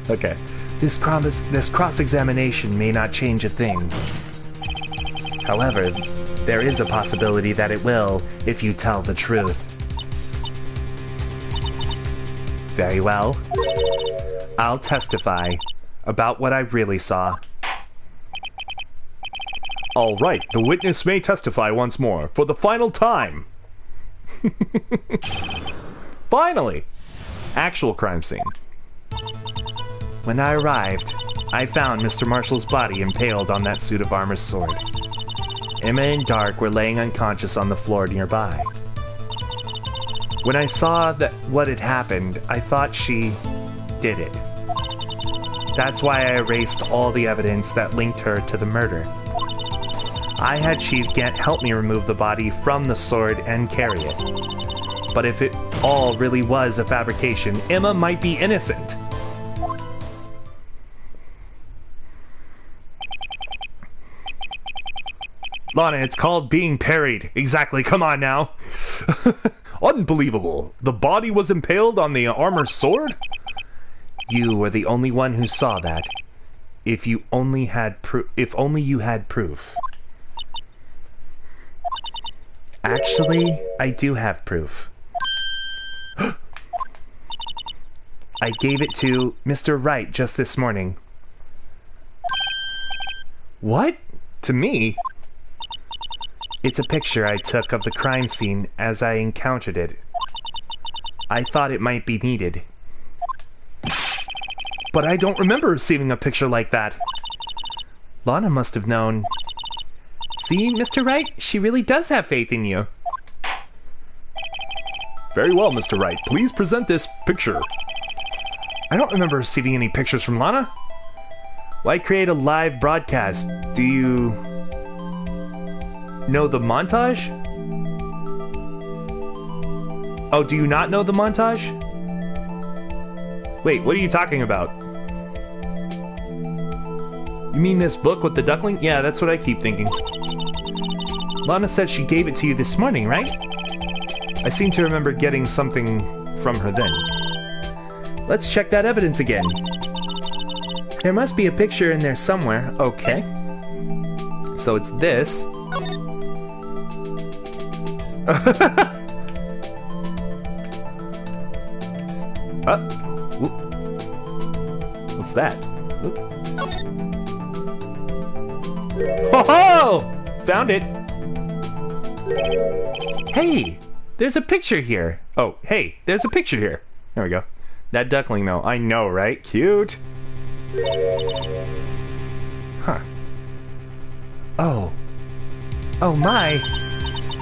Speaker 1: Okay. This cross-examination may not change a thing. However, there is a possibility that it will, if you tell the truth. Very well. I'll testify. about what I really saw. All right, the witness may testify once more, for the final time. Finally! Actual crime scene. When I arrived, I found Mr. Marshall's body impaled on that suit of armor's sword. Emma and Dark were laying unconscious on the floor nearby. When I saw what had happened, I thought she did it. That's why I erased all the evidence that linked her to the murder. I had Chief Gant help me remove the body from the sword and carry it. But if it all really was a fabrication, Emma might be innocent. Lana, it's called being parried. Exactly, come on now. Unbelievable. The body was impaled on the armor sword? You were the only one who saw that. If only you had proof. Actually, I do have proof. I gave it to Mr. Wright just this morning. What? To me? It's a picture I took of the crime scene as I encountered it. I thought it might be needed. But I don't remember receiving a picture like that. Lana must have known. See, Mr. Wright? She really does have faith in you. Very well, Mr. Wright. Please present this picture. I don't remember receiving any pictures from Lana. Why create a live broadcast? Do you know the montage? Oh, do you not know the montage? Wait, what are you talking about? You mean this book with the duckling? Yeah, that's what I keep thinking. Lana said she gave it to you this morning, right? I seem to remember getting something from her then. Let's check that evidence again. There must be a picture in there somewhere. Okay. So it's this. What's that? Ho ho! Found it! Hey! There's a picture here! Oh, hey, there's a picture here. There we go. That duckling, though. I know, right? Cute! Huh. Oh. Oh my!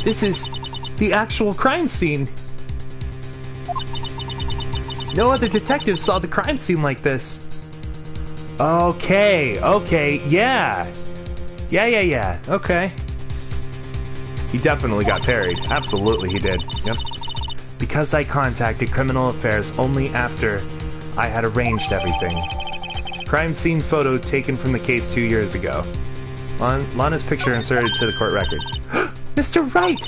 Speaker 1: This is the actual crime scene! No other detective saw the crime scene like this. Okay, yeah. Yeah, okay. He definitely got parried. Absolutely he did, yep. Because I contacted Criminal Affairs only after I had arranged everything. Crime scene photo taken from the case 2 years ago. Lana's picture inserted to the court record. Mr. Wright!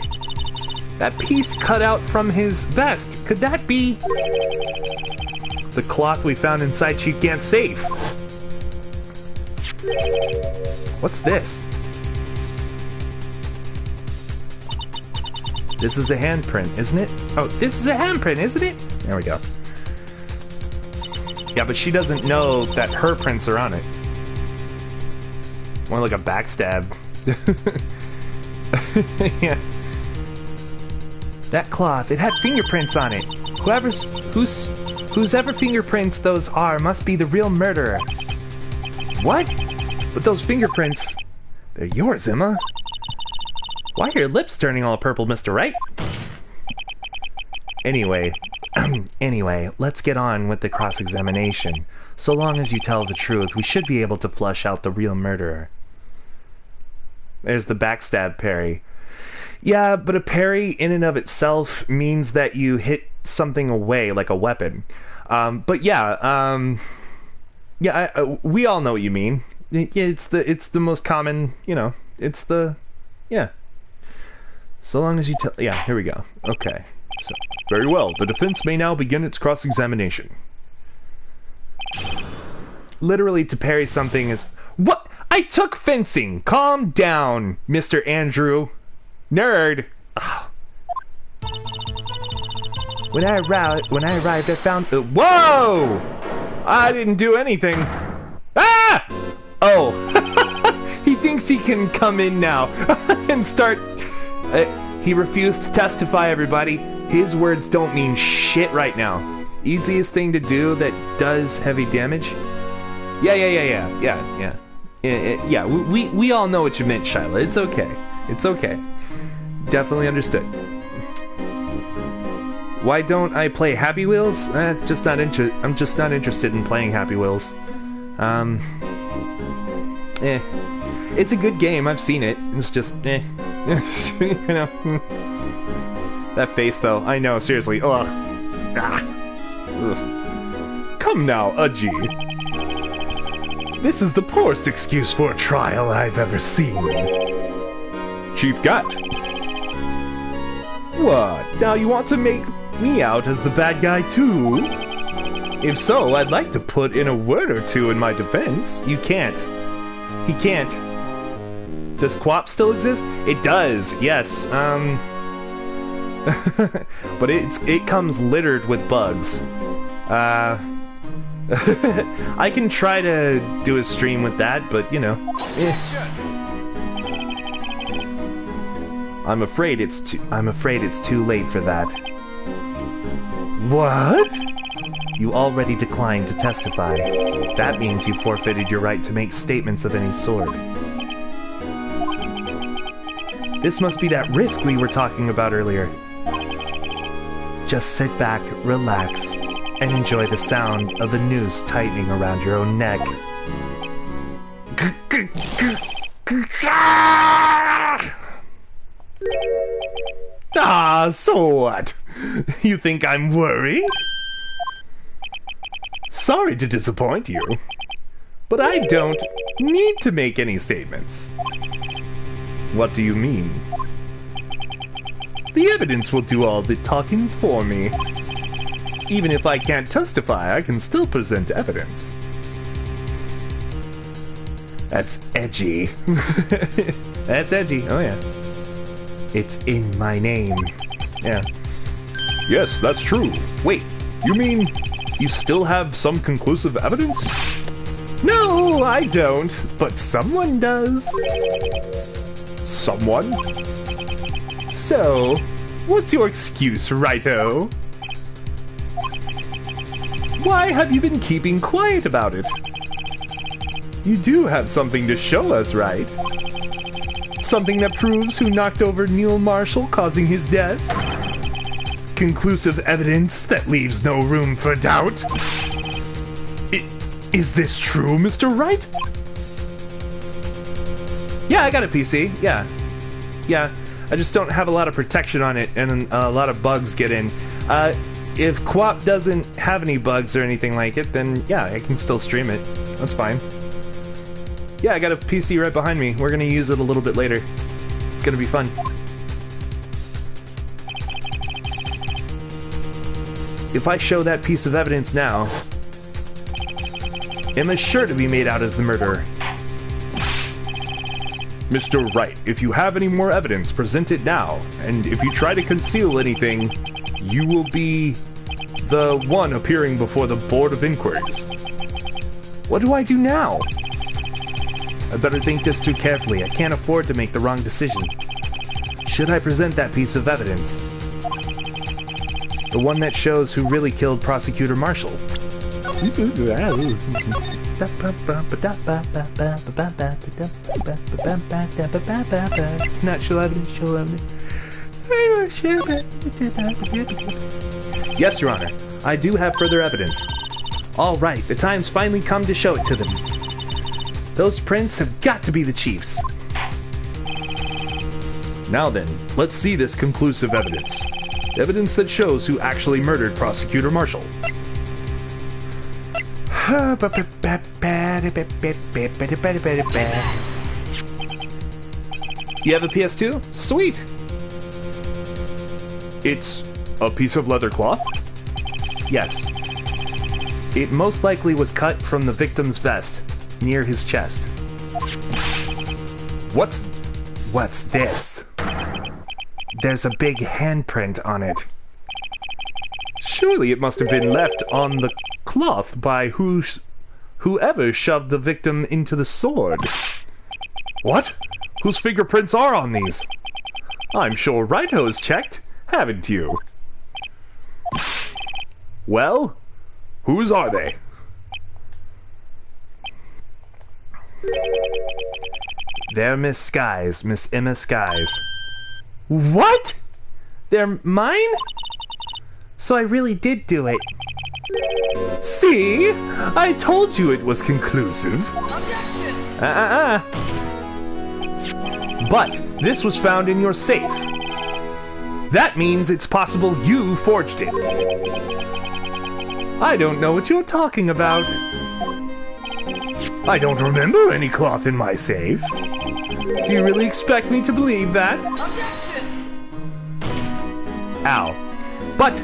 Speaker 1: That piece cut out from his vest. Could that be the cloth we found inside Chief Gant's safe? What's this? This is a handprint, isn't it? Oh, this is a handprint, isn't it? There we go. Yeah, but she doesn't know that her prints are on it. More like a backstab. Yeah. That cloth, it had fingerprints on it. Whose ever fingerprints those are must be the real murderer. What? But those fingerprints, they're yours, Emma. Why are your lips turning all purple, Mr. Wright? Anyway, let's get on with the cross-examination. So long as you tell the truth, we should be able to flush out the real murderer. There's the backstab parry. Yeah, but a parry in and of itself means that you hit something away, like a weapon. But yeah, we all know what you mean. Yeah, it's the most common, yeah. So long as you tell, yeah, here we go. Okay. So, very well. The defense may now begin its cross-examination. Literally, to parry something is... What? I took fencing! Calm down, Mr. Andrew. Nerd! Ugh. When I arrived, I found... Whoa! I didn't do anything. he can come in now and start... he refused to testify, everybody. His words don't mean shit right now. Easiest thing to do that does heavy damage? Yeah. We all know what you meant, Shyla. It's okay. It's okay. Definitely understood. Why don't I play Happy Wheels? I'm just not interested in playing Happy Wheels. It's a good game. I've seen it. It's just, you know. That face, though. I know. Seriously. Ugh. Come now, Udgy. This is the poorest excuse for a trial I've ever seen. Chief Gat. What? Now you want to make me out as the bad guy too? If so, I'd like to put in a word or two in my defense. You can't. He can't. Does Quap still exist? It does, yes. But it comes littered with bugs. I can try to do a stream with that, but you know. I'm afraid it's too late for that. What? You already declined to testify. That means you forfeited your right to make statements of any sort. This must be that risk we were talking about earlier. Just sit back, relax, and enjoy the sound of the noose tightening around your own neck. Ah, so what? You think I'm worried? Sorry to disappoint you, but I don't need to make any statements. What do you mean? The evidence will do all the talking for me. Even if I can't testify, I can still present evidence. That's edgy. That's edgy, oh yeah. It's in my name. Yeah. Yes, that's true. Wait, you mean you still have some conclusive evidence? No, I don't, but someone does. Someone? So, what's your excuse, Righto? Why have you been keeping quiet about it? You do have something to show us, right? Something that proves who knocked over Neil Marshall, causing his death? Conclusive evidence that leaves no room for doubt? Is this true, Mr. Wright? Yeah, I got a PC, yeah. Yeah, I just don't have a lot of protection on it, and a lot of bugs get in. If Quap doesn't have any bugs or anything like it, then yeah, I can still stream it. That's fine. Yeah, I got a PC right behind me. We're gonna use it a little bit later. It's gonna be fun. If I show that piece of evidence now, Emma's sure to be made out as the murderer. Mr. Wright, if you have any more evidence, present it now. And if you try to conceal anything, you will be the one appearing before the Board of Inquiries. What do I do now? I better think this through carefully. I can't afford to make the wrong decision. Should I present that piece of evidence? The one that shows who really killed Prosecutor Marshall. Natural evidence, show evidence. Yes, Your Honor. I do have further evidence. All right, the time's finally come to show it to them. Those prints have got to be the Chief's. Now then, let's see this conclusive evidence. Evidence that shows who actually murdered Prosecutor Marshall. You have a PS2? Sweet! It's a piece of leather cloth? Yes. It most likely was cut from the victim's vest, near his chest. What's this? There's a big handprint on it. Surely it must have been left on the cloth by whoever shoved the victim into the sword. What? Whose fingerprints are on these? I'm sure Wright-O's checked, haven't you? Well, whose are they?
Speaker 2: They're Miss Sky's, Miss Emma Sky's. What? They're mine? So I really did do it.
Speaker 1: See? I told you it was conclusive. But this was found in your safe. That means it's possible you forged it. I don't know what you're talking about. I don't remember any cloth in my safe. Do you really expect me to believe that? Ow. But...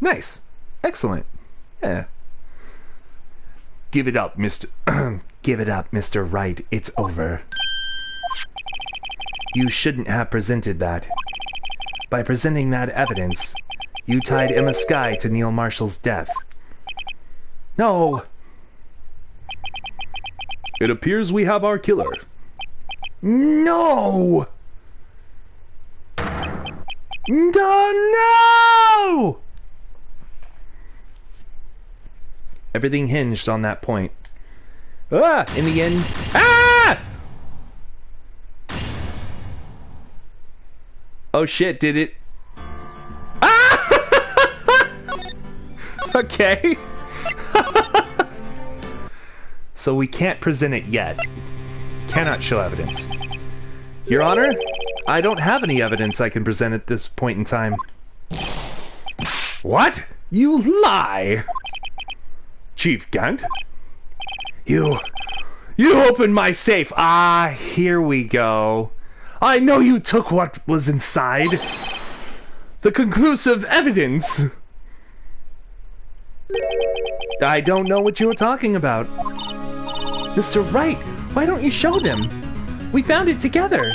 Speaker 1: Nice. Excellent. Yeah. Give it up, Mr.
Speaker 2: Give it up, Mr. Wright. It's over. You shouldn't have presented that. By presenting that evidence, you tied Emma Sky to Neil Marshall's death. No!
Speaker 1: It appears we have our killer.
Speaker 2: No! No! Everything hinged on that point. In the end... Oh shit, did it... Okay. So we can't present it yet. Cannot show evidence. Your Honor, I don't have any evidence I can present at this point in time.
Speaker 1: What? You lie! Chief Gant?
Speaker 2: You opened my safe. Here we go.
Speaker 1: I know you took what was inside. The conclusive evidence.
Speaker 2: I don't know what you were talking about. Mr. Wright, why don't you show them? We found it together.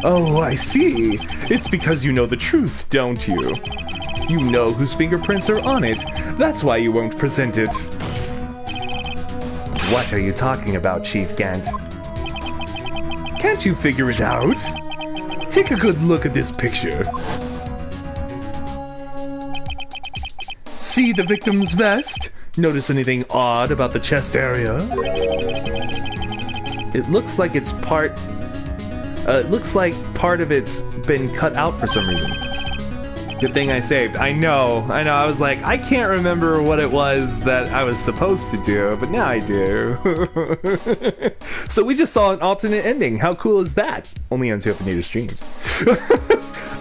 Speaker 1: Oh, I see. It's because you know the truth, don't you? You know whose fingerprints are on it. That's why you won't present it.
Speaker 2: What are you talking about, Chief Gant?
Speaker 1: Can't you figure it out? Take a good look at this picture. See the victim's vest? Notice anything odd about the chest area?
Speaker 2: It looks like it's part... it looks like part of it's been cut out for some reason.
Speaker 1: Good thing I saved. I know. I was like, I can't remember what it was that I was supposed to do, but now I do. So we just saw an alternate ending. How cool is that? Only on Tophinator streams.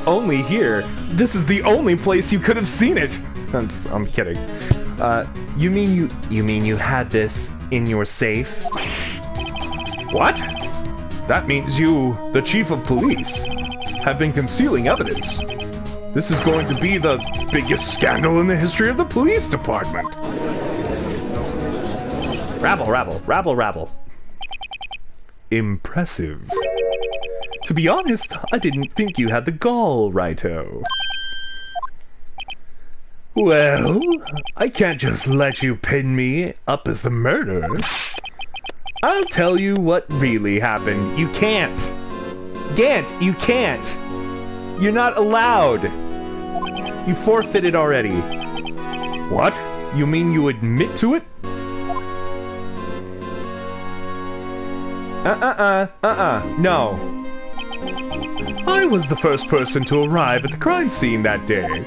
Speaker 1: Only here. This is the only place you could have seen it. I'm kidding.
Speaker 2: You mean you had this in your safe?
Speaker 1: What? That means you, the chief of police, have been concealing evidence. This is going to be the biggest scandal in the history of the police department.
Speaker 2: Rabble, rabble, rabble, rabble.
Speaker 1: Impressive. To be honest, I didn't think you had the gall, Wright-O. Well, I can't just let you pin me up as the murderer. I'll tell you what really happened. You can't.
Speaker 2: Gant, you can't. You're not allowed. You forfeited already.
Speaker 1: What? You mean you admit to it?
Speaker 2: No.
Speaker 1: I was the first person to arrive at the crime scene that day.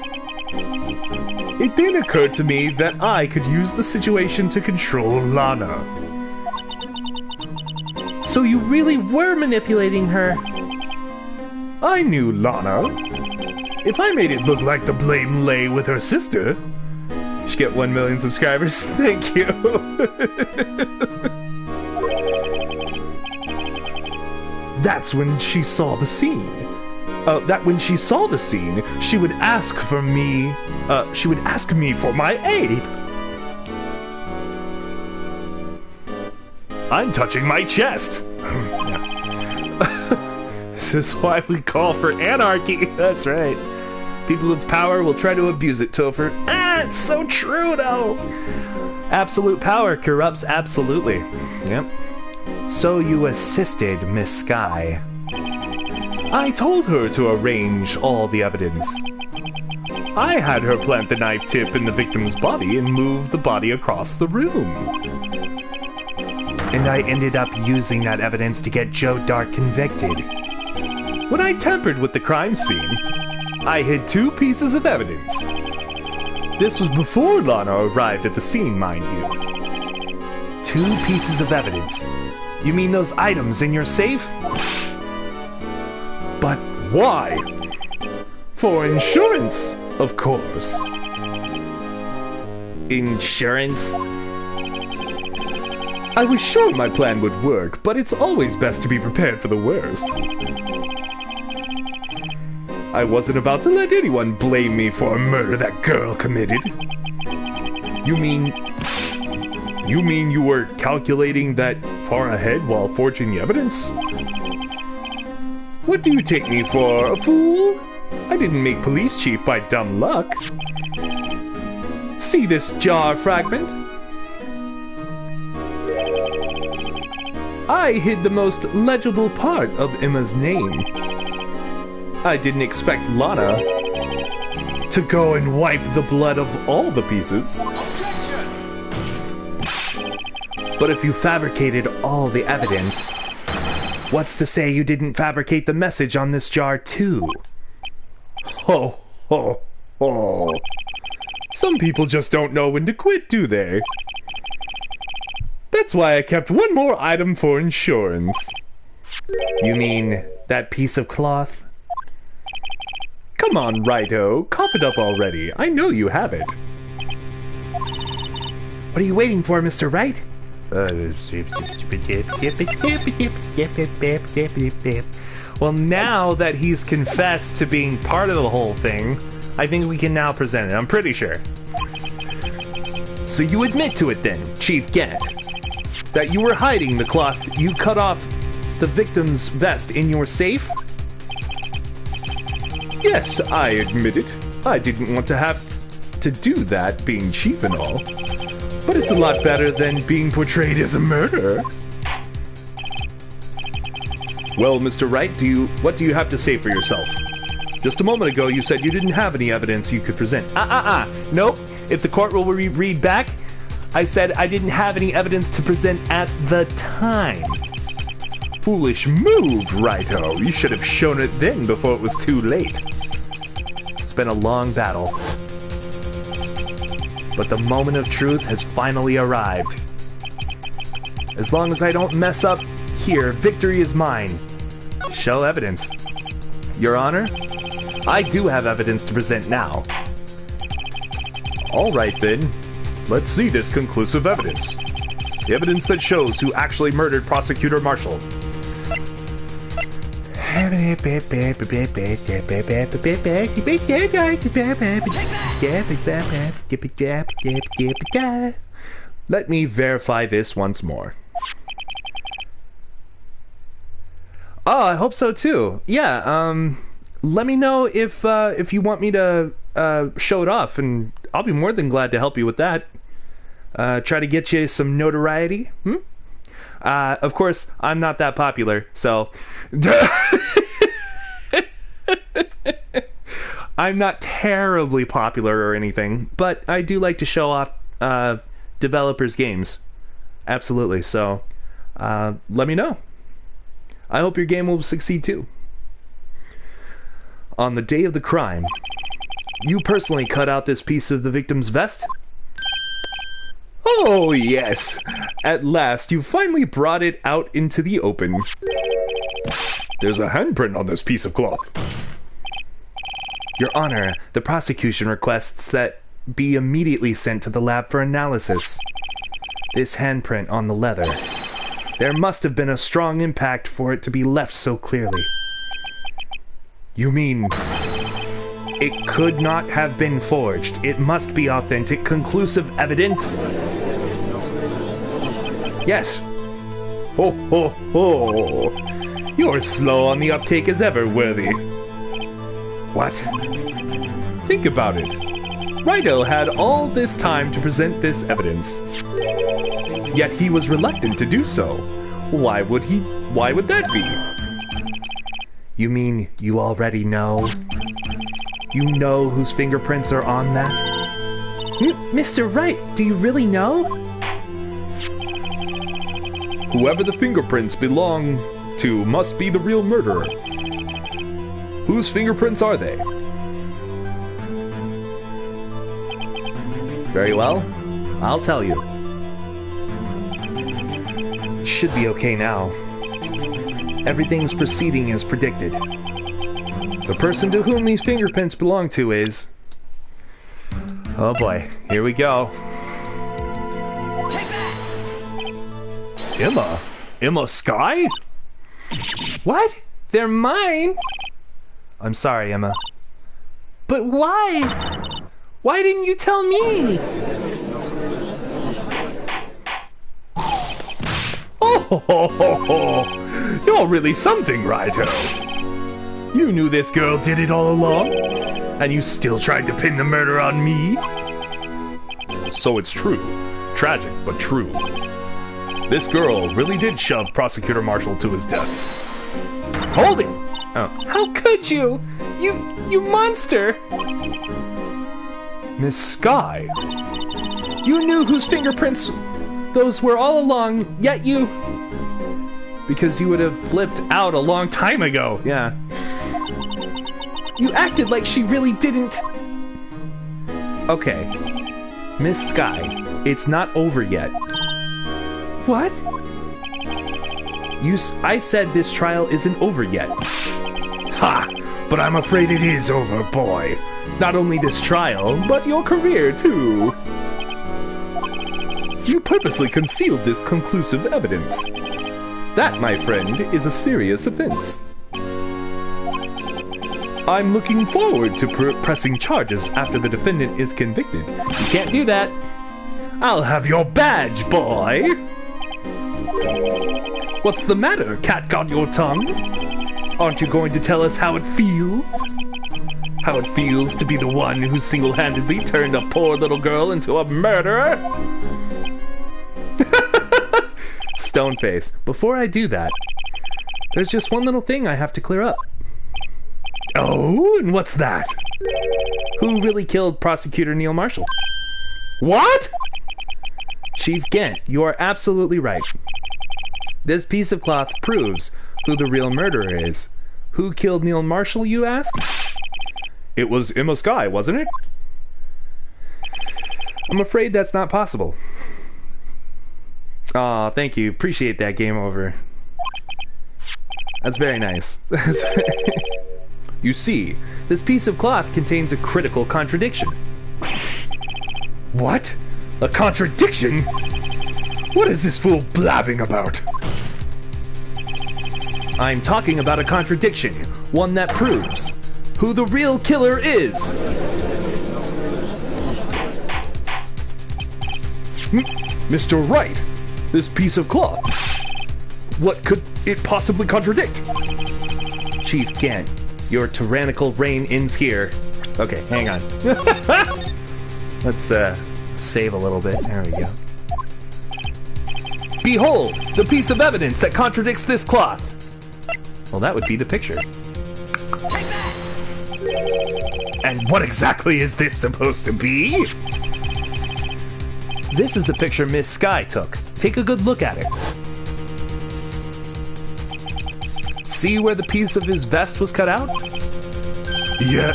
Speaker 1: It then occurred to me that I could use the situation to control Lana.
Speaker 2: So you really were manipulating her?
Speaker 1: I knew Lana. If I made it look like the blame lay with her sister... Should get 1 million subscribers. Thank you. That's when she saw the scene. When she saw the scene, she would ask for me... she would ask me for my aid. I'm touching my chest. This is why we call for anarchy. That's right. People with power will try to abuse it, Topher. It's so true, though.
Speaker 2: Absolute power corrupts absolutely. Yep. So you assisted Miss Sky. I told her to arrange all the evidence. I had her plant the knife tip in the victim's body and move the body across the room. And I ended up using that evidence to get Joe Dark convicted. When I tampered with the crime scene, I hid 2 pieces of evidence. This was before Lana arrived at the scene, mind you. 2 pieces of evidence? You mean those items in your safe? But why? For insurance, of course. Insurance? I was sure my plan would work, but it's always best to be prepared for the worst. I wasn't about to let anyone blame me for a murder that girl committed. You mean you were calculating that far ahead while forging the evidence? What do you take me for, a fool? I didn't make police chief by dumb luck. See this jar fragment? I hid the most legible part of Emma's name. I didn't expect Lana to go and wipe the blood of all the pieces. But if you fabricated all the evidence, what's to say you didn't fabricate the message on this jar too? Ho, ho, ho. Some people just don't know when to quit, do they? That's why I kept one more item for insurance. You mean that piece of cloth? Come on, Righto, cough it up already. I know you have it. What are you waiting for, Mr. Wright? Well, now that he's confessed to being part of the whole thing, I think we can now present it, I'm pretty sure. So you admit to it then, Chief Gant, that you were hiding the cloth you cut off the victim's vest in your safe? Yes, I admit it. I didn't want to have to do that, being chief and all. But it's a lot better than being portrayed as a murderer. Well, Mr. Wright, what do you have to say for yourself? Just a moment ago, you said you didn't have any evidence you could present. Nope. If the court will read back, I said I didn't have any evidence to present at the time. Foolish move, Righto. You should have shown it then before it was too late. It's been a long battle. But the moment of truth has finally arrived. As long as I don't mess up here, victory is mine. Show evidence. Your Honor, I do have evidence to present now. All right then, let's see this conclusive evidence. The evidence that shows who actually murdered Prosecutor Marshall. Let me verify this once more. Oh, I hope so too. Yeah, let me know if you want me to show it off, and I'll be more than glad to help you with that. Try to get you some notoriety. Of course, I'm not that popular, so... I'm not terribly popular or anything, but I do like to show off developers' games. Absolutely, so let me know. I hope your game will succeed too. On the day of the crime, you personally cut out this piece of the victim's vest? Oh, yes. At last, you finally brought it out into the open. There's a handprint on this piece of cloth. Your Honor, the prosecution requests that be immediately sent to the lab for analysis. This handprint on the leather. There must have been a strong impact for it to be left so clearly. You mean... it could not have been forged. It must be authentic, conclusive evidence? Yes. Ho ho ho! You're slow on the uptake as ever, Worthy. What? Think about it. Righto had all this time to present this evidence. Yet he was reluctant to do so. Why would he? Why would that be? You mean you already know? You know whose fingerprints are on that? Mr. Wright, do you really know? Whoever the fingerprints belong to must be the real murderer. Whose fingerprints are they? Very well, I'll tell you. Should be okay now. Everything's proceeding as predicted. The person to whom these fingerprints belong to is... Oh boy, here we go. Emma? Emma Sky? What? They're mine? I'm sorry, Emma. But why? Why didn't you tell me? Oh, you're really something, Righto. You knew this girl did it all along, and you still tried to pin the murder on me? So it's true. Tragic, but true. This girl really did shove Prosecutor Marshall to his death. Hold it! Oh. How could you? You monster! Miss Sky, you knew whose fingerprints those were all along, yet you... Because you would have flipped out a long time ago, yeah. You acted like she really didn't... Okay. Miss Sky, it's not over yet. What? I said this trial isn't over yet. Ha! But I'm afraid it is over, boy. Not only this trial, but your career, too. You purposely concealed this conclusive evidence. That, my friend, is a serious offense. I'm looking forward to pressing charges after the defendant is convicted. You can't do that. I'll have your badge, boy! What's the matter, cat got your tongue? Aren't you going to tell us how it feels? How it feels to be the one who single-handedly turned a poor little girl into a murderer? Stoneface, before I do that, there's just one little thing I have to clear up. Oh, and what's that? Who really killed Prosecutor Neil Marshall? What? Chief Gent, you are absolutely right. This piece of cloth proves who the real murderer is. Who killed Neil Marshall, you ask? It was Emma Sky, wasn't it? I'm afraid that's not possible. Aw, thank you. Appreciate that, game over. That's very nice. You see, this piece of cloth contains a critical contradiction. What? A contradiction? What is this fool blabbing about? I'm talking about a contradiction, one that proves who the real killer is. Mr. Wright, this piece of cloth. What could it possibly contradict? Chief Gent, your tyrannical reign ends here. Okay, hang on. Let's save a little bit. There we go. Behold, the piece of evidence that contradicts this cloth. Well, that would be the picture. And what exactly is this supposed to be? This is the picture Miss Sky took. Take a good look at it. See where the piece of his vest was cut out? Yeah,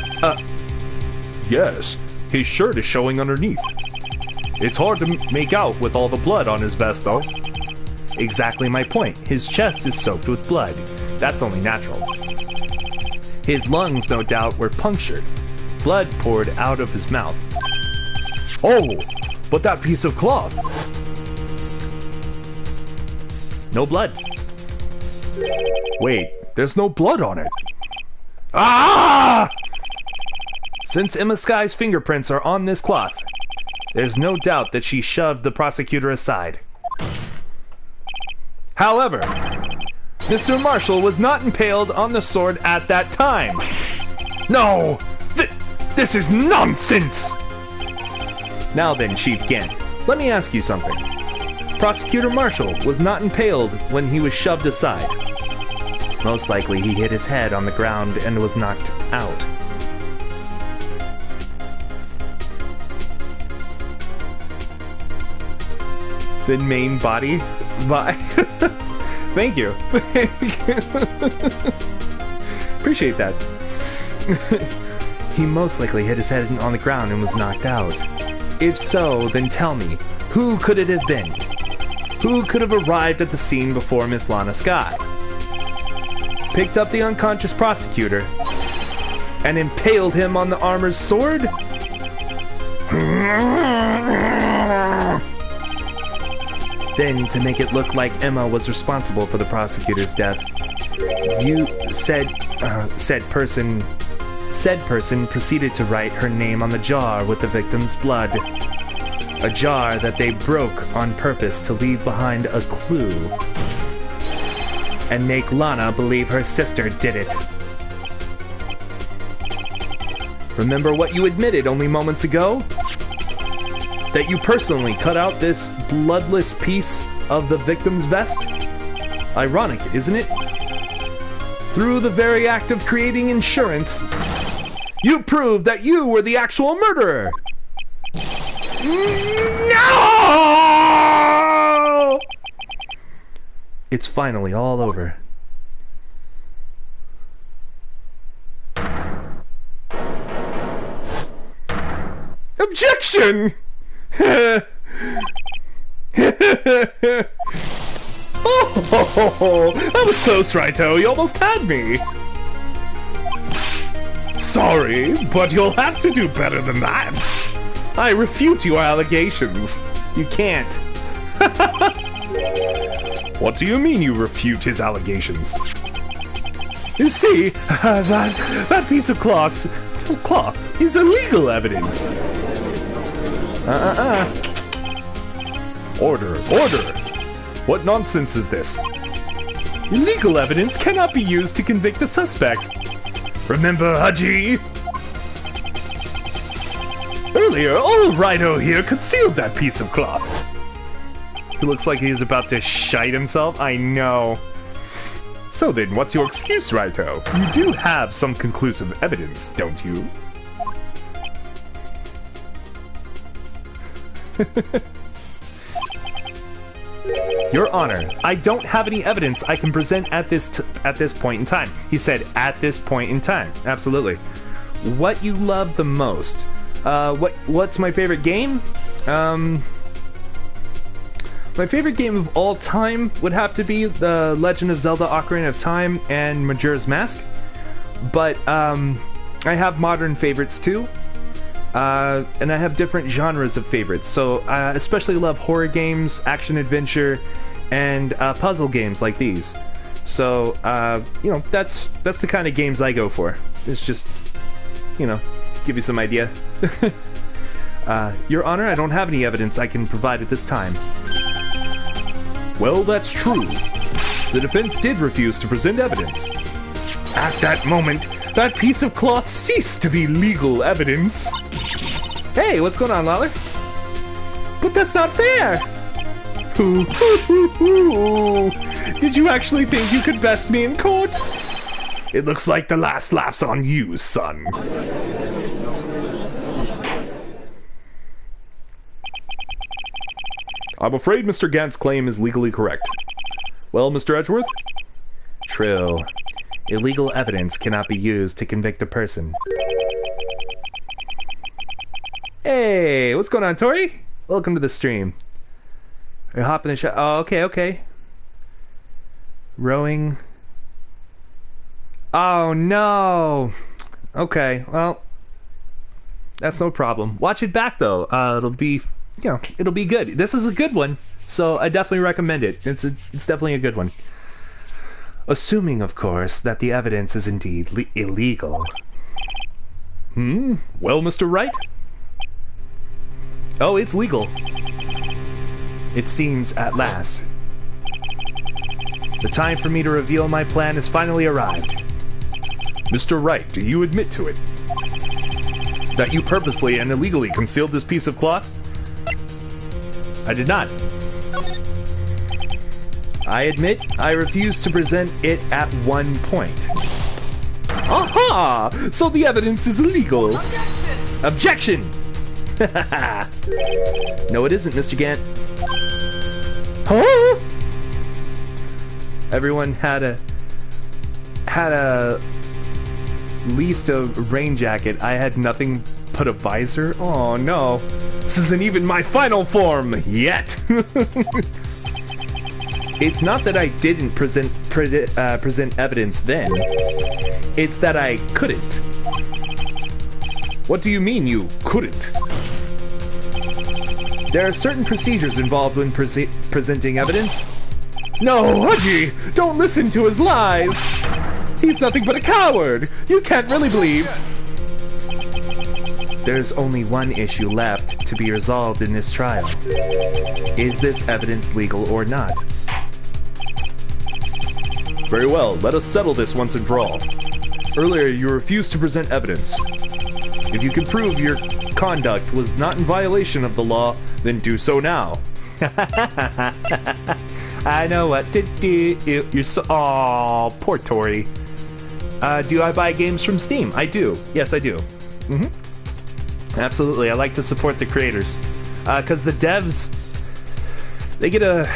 Speaker 2: yes. His shirt is showing underneath. It's hard to make out with all the blood on his vest, though. Exactly my point. His chest is soaked with blood. That's only natural. His lungs, no doubt, were punctured. Blood poured out of his mouth. Oh, but that piece of cloth. No blood. Wait, there's no blood on it. Ah! Since Emma Sky's fingerprints are on this cloth, there's no doubt that she shoved the prosecutor aside. However, Mr. Marshall was not impaled on the sword at that time. No! This is nonsense! Now then, Chief Gant, let me ask you something. Prosecutor Marshall was not impaled when he was shoved aside. Most likely he hit his head on the ground and was knocked out. The main body? Thank you. Appreciate that. He most likely hit his head on the ground and was knocked out. If so, then tell me, who could it have been? Who could have arrived at the scene before Miss Lana Sky? Picked up the unconscious prosecutor and impaled him on the armor's sword? Then, to make it look like Emma was responsible for the prosecutor's death, said person proceeded to write her name on the jar with the victim's blood. A jar that they broke on purpose to leave behind a clue and make Lana believe her sister did it. Remember what you admitted only moments ago? That you personally cut out this bloodless piece of the victim's vest? Ironic, isn't it? Through the very act of creating insurance, you proved that you were the actual murderer! No! It's finally all over. Objection! Oh, that was close, Wright-o. You almost had me. Sorry, but you'll have to do better than that. I refute your allegations. You can't. What do you mean you refute his allegations? You see, that piece of cloth is illegal evidence. Order. What nonsense is this? Illegal evidence cannot be used to convict a suspect. Remember, Haji? Earlier, old Rhino here concealed that piece of cloth. He looks like he's about to shite himself. I know. So then, what's your excuse, Rhino? You do have some conclusive evidence, don't you? Your Honor, I don't have any evidence I can present at this point in time. He said, at this point in time. Absolutely. What you love the most? What's my favorite game? My favorite game of all time would have to be The Legend of Zelda Ocarina of Time and Majora's Mask. But, I have modern favorites too. And I have different genres of favorites. So I especially love horror games, action-adventure, and puzzle games like these. So, you know, that's the kind of games I go for. It's just, you know, give you some idea. Your Honor, I don't have any evidence I can provide at this time. Well, that's true. The defense did refuse to present evidence. At that moment, that piece of cloth ceased to be legal evidence. Hey, what's going on, Lawler? But that's not fair! Did you actually think you could best me in court? It looks like the last laugh's on you, son. I'm afraid Mr. Gant's claim is legally correct. Well, Mr. Edgeworth? True. Illegal evidence cannot be used to convict a person. Hey, what's going on, Tori? Welcome to the stream. Are you hopping the shot? Oh, okay. Rowing. Oh, no. Okay, well, that's no problem. Watch it back, though. It'll be, you know, it'll be good. This is a good one, so I definitely recommend it. It's definitely a good one. Assuming, of course, that the evidence is indeed illegal. Well, Mr. Wright? Oh, it's legal. It seems at last. The time for me to reveal my plan has finally arrived. Mr. Wright, do you admit to it? That you purposely and illegally concealed this piece of cloth?
Speaker 1: I did not. I admit I refused to present it at one point. Aha! So the evidence is illegal. Objection! No, it isn't, Mr. Gant. Huh? Everyone had a least a rain jacket. I had nothing but a visor. Oh no. This isn't even my final form yet. It's not that I didn't present evidence then. It's that I couldn't. What do you mean you couldn't? There are certain procedures involved when presenting evidence. No, Hudgy! Don't listen to his lies! He's nothing but a coward! You can't really believe... There's only one issue left to be resolved in this trial. Is this evidence legal or not? Very well, let us settle this once and for all. Earlier, you refused to present evidence. If you can prove your conduct was not in violation of the law, then do so now. I know what to do. You're so... Aw, poor Tori. Do I buy games from Steam? I do. Yes, I do. Absolutely, I like to support the creators. Because the devs... They get a...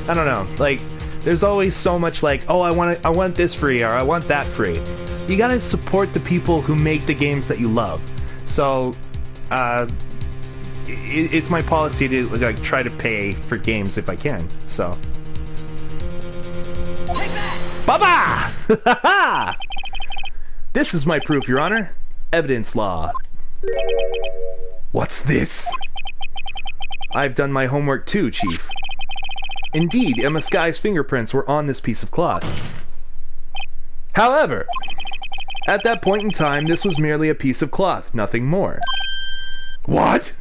Speaker 1: I don't know, like... There's always so much like, oh, I want this free, or I want that free. You gotta support the people who make the games that you love. So, it's my policy to like try to pay for games if I can. So, take that! Baba! This is my proof, Your Honor. Evidence law. What's this? I've done my homework too, Chief. Indeed, Emma Sky's fingerprints were on this piece of cloth. However, at that point in time, this was merely a piece of cloth, nothing more. What?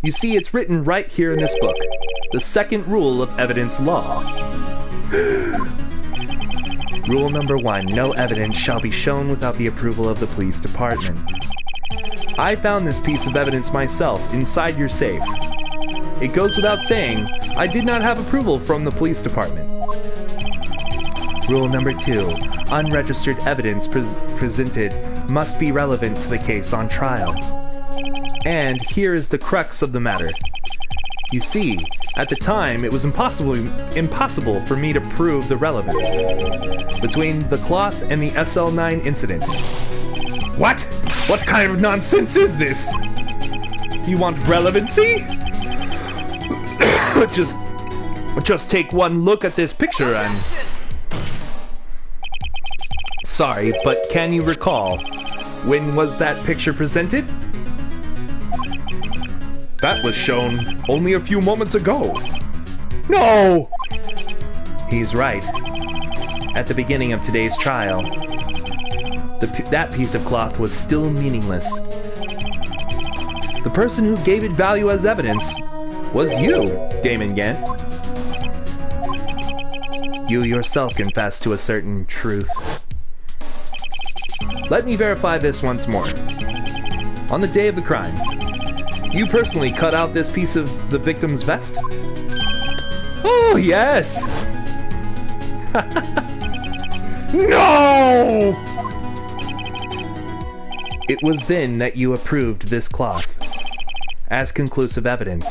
Speaker 1: You see, it's written right here in this book. The second rule of evidence law. Rule number 1, no evidence shall be shown without the approval of the police department. I found this piece of evidence myself inside your safe. It goes without saying, I did not have approval from the police department. Rule number 2, unregistered evidence presented must be relevant to the case on trial. And here is the crux of the matter. You see, at the time, it was impossible for me to prove the relevance between the cloth and the SL9 incident. What? What kind of nonsense is this? You want relevancy? Just take one look at this picture and... Sorry, but can you recall, when was that picture presented? That was shown only a few moments ago. No! He's right. At the beginning of today's trial, that piece of cloth was still meaningless. The person who gave it value as evidence was you, Damon Gant. You yourself confessed to a certain truth. Let me verify this once more. On the day of the crime, you personally cut out this piece of the victim's vest? Oh, yes! No! It was then that you approved this cloth as conclusive evidence.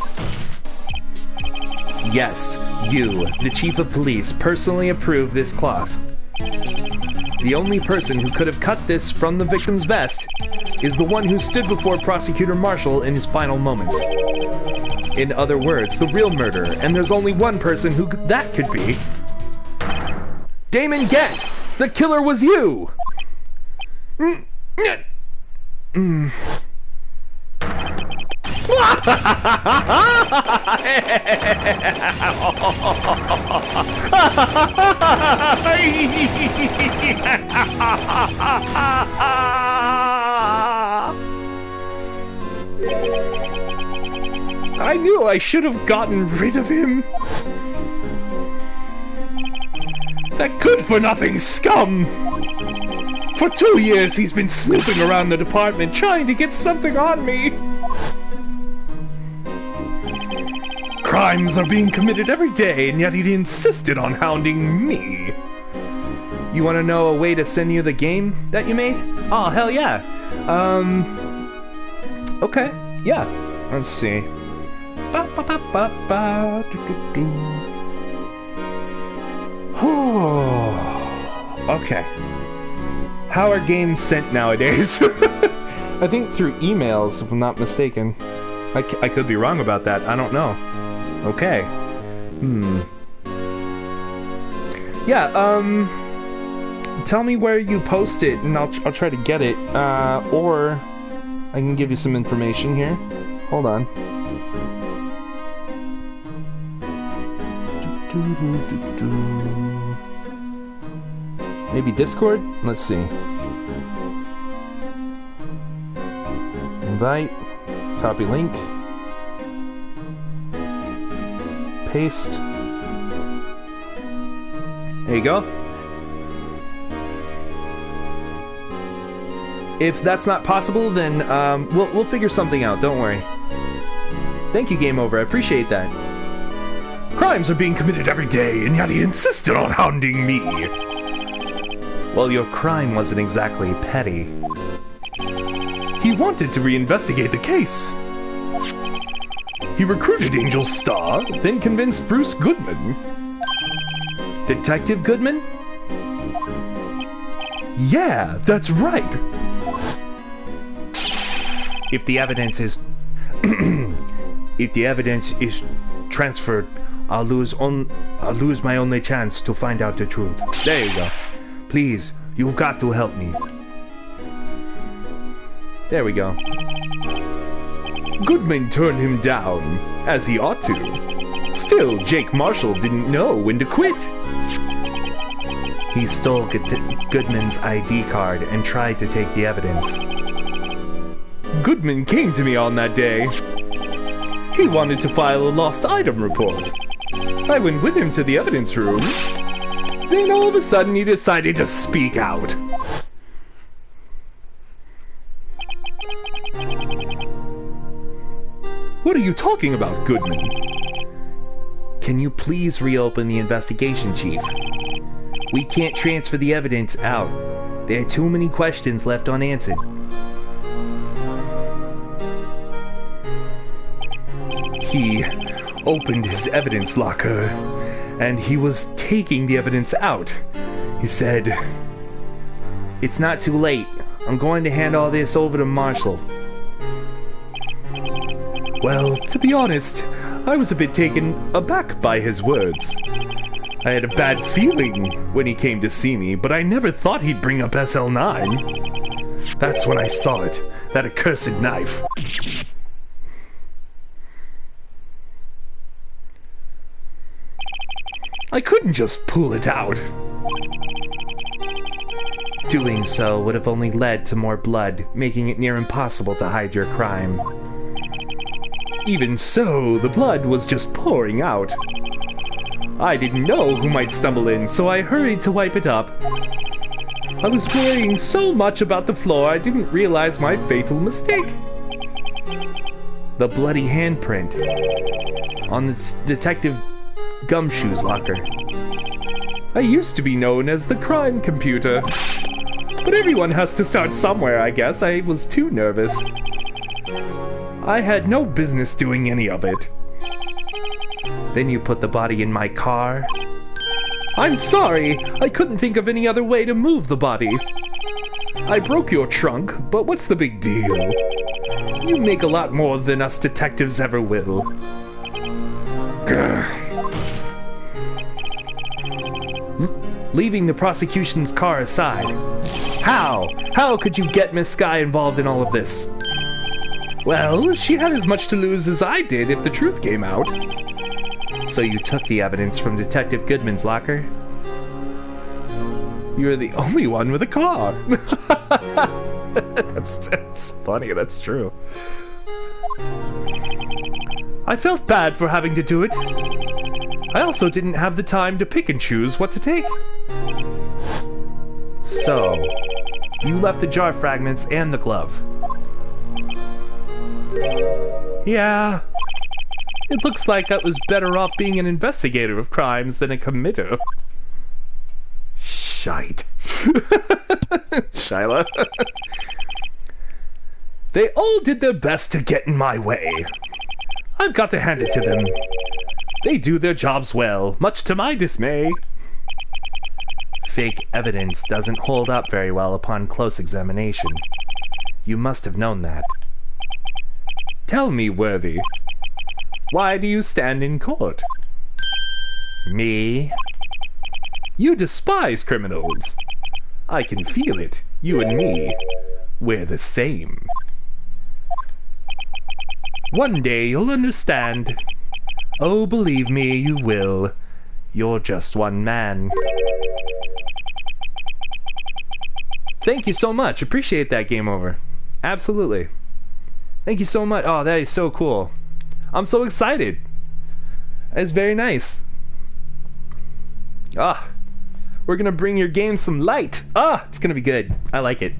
Speaker 1: Yes, you, the chief of police, personally approved this cloth. The only person who could have cut this from the victim's vest is the one who stood before Prosecutor Marshall in his final moments. In other words, the real murderer, and there's only one person who that could be. Damon Gant! The killer was you! I knew I should have gotten rid of him. That good-for-nothing scum! For 2 years he's been snooping around the department trying to get something on me.
Speaker 2: Crimes are being committed every day, and yet he insisted on hounding me. You want to know a way to send you the game that you made? Oh, hell yeah. Okay, yeah. Let's see. Okay. How are games sent nowadays? I think through emails, if I'm not mistaken. I could be wrong about that. I don't know. Okay. Yeah, tell me where you post it, and I'll try to get it. Or I can give you some information here. Hold on. Maybe Discord? Let's see. Invite. Copy link. Paste. There you go. If that's not possible, then we'll figure something out. Don't worry. Thank you, Game Over. I appreciate that. Crimes are being committed every day, and yet he insisted on hounding me. Well, your crime wasn't exactly petty. He wanted to reinvestigate the case. He recruited Angel Star, then convinced Bruce Goodman. Detective Goodman? Yeah, that's right. If the evidence is transferred, I'll lose my only chance to find out the truth. There you go. Please, you've got to help me. There we go. Goodman turned him down, as he ought to. Still, Jake Marshall didn't know when to quit. He stole Goodman's ID card and tried to take the evidence. Goodman came to me on that day. He wanted to file a lost item report. I went with him to the evidence room. Then all of a sudden he decided to speak out. What are you talking about, Goodman? Can you please reopen the investigation, Chief? We can't transfer the evidence out. There are too many questions left unanswered. He opened his evidence locker, and he was taking the evidence out. He said, "It's not too late. I'm going to hand all this over to Marshall." Well, to be honest, I was a bit taken aback by his words. I had a bad feeling when he came to see me, but I never thought he'd bring up SL9. That's when I saw it, that accursed knife. I couldn't just pull it out. Doing so would have only led to more blood, making it near impossible to hide your crime. Even so, the blood was just pouring out. I didn't know who might stumble in, so I hurried to wipe it up. I was worrying so much about the floor I didn't realize my fatal mistake. The bloody handprint on the Detective Gumshoe's locker. I used to be known as the crime computer. But everyone has to start somewhere, I guess. I was too nervous. I had no business doing any of it. Then you put the body in my car. I'm sorry, I couldn't think of any other way to move the body. I broke your trunk, but what's the big deal? You make a lot more than us detectives ever will. Leaving the prosecution's car aside. How? How could you get Miss Sky involved in all of this? Well, she had as much to lose as I did if the truth came out. So you took the evidence from Detective Goodman's locker? You're the only one with a car. That's funny, that's true. I felt bad for having to do it. I also didn't have the time to pick and choose what to take. So, you left the jar fragments and the glove. Yeah. It looks like I was better off being an investigator of crimes than a committer. Shite. Shyla. They all did their best to get in my way. I've got to hand it to them. They do their jobs well, much to my dismay. Fake evidence doesn't hold up very well upon close examination. You must have known that. Tell me, Worthy, why do you stand in court? Me? You despise criminals. I can feel it. You and me, we're the same. One day you'll understand. Oh, believe me, you will. You're just one man. Thank you so much. Appreciate that, Game Over. Absolutely. Thank you so much. Oh, that is so cool. I'm so excited. That's very nice. We're gonna bring your game some light. It's gonna be good. I like it.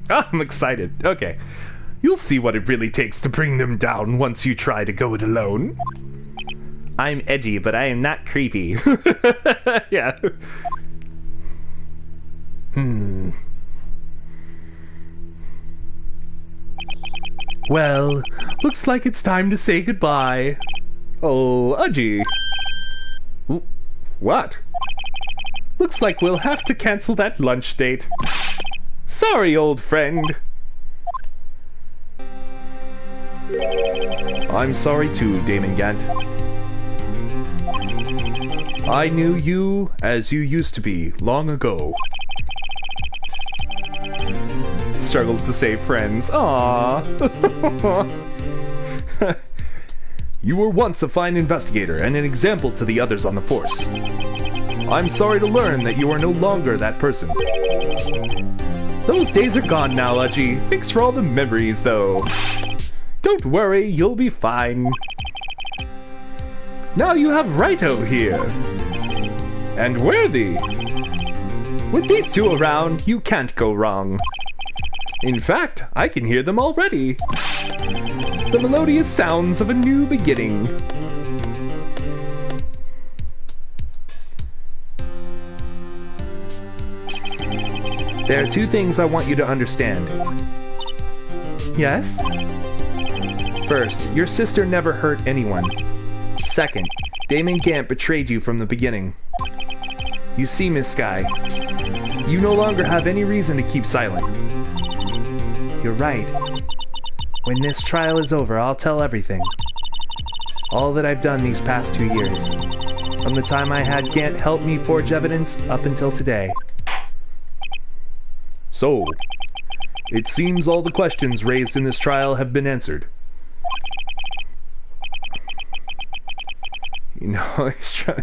Speaker 2: I'm excited. Okay. You'll see what it really takes to bring them down once you try to go it alone. I'm edgy, but I am not creepy. Yeah. Well, looks like it's time to say goodbye. Oh, Udgy. What? Looks like we'll have to cancel that lunch date. Sorry, old friend. I'm sorry too, Damon Gant. I knew you as you used to be long ago. Struggles to save friends. Aww. You were once a fine investigator and an example to the others on the force. I'm sorry to learn that you are no longer that person. Those days are gone now, Udgy. Thanks for all the memories, though. Don't worry, you'll be fine. Now you have Wright here. And Worthy. With these two around, you can't go wrong. In fact, I can hear them already. The melodious sounds of a new beginning. There are two things I want you to understand. Yes? First, your sister never hurt anyone. Second, Damon Gant betrayed you from the beginning. You see, Miss Sky, you no longer have any reason to keep silent. You're right. When this trial is over, I'll tell everything. All that I've done these past 2 years. From the time I had Gant help me forge evidence up until today. So, it seems all the questions raised in this trial have been answered. You know,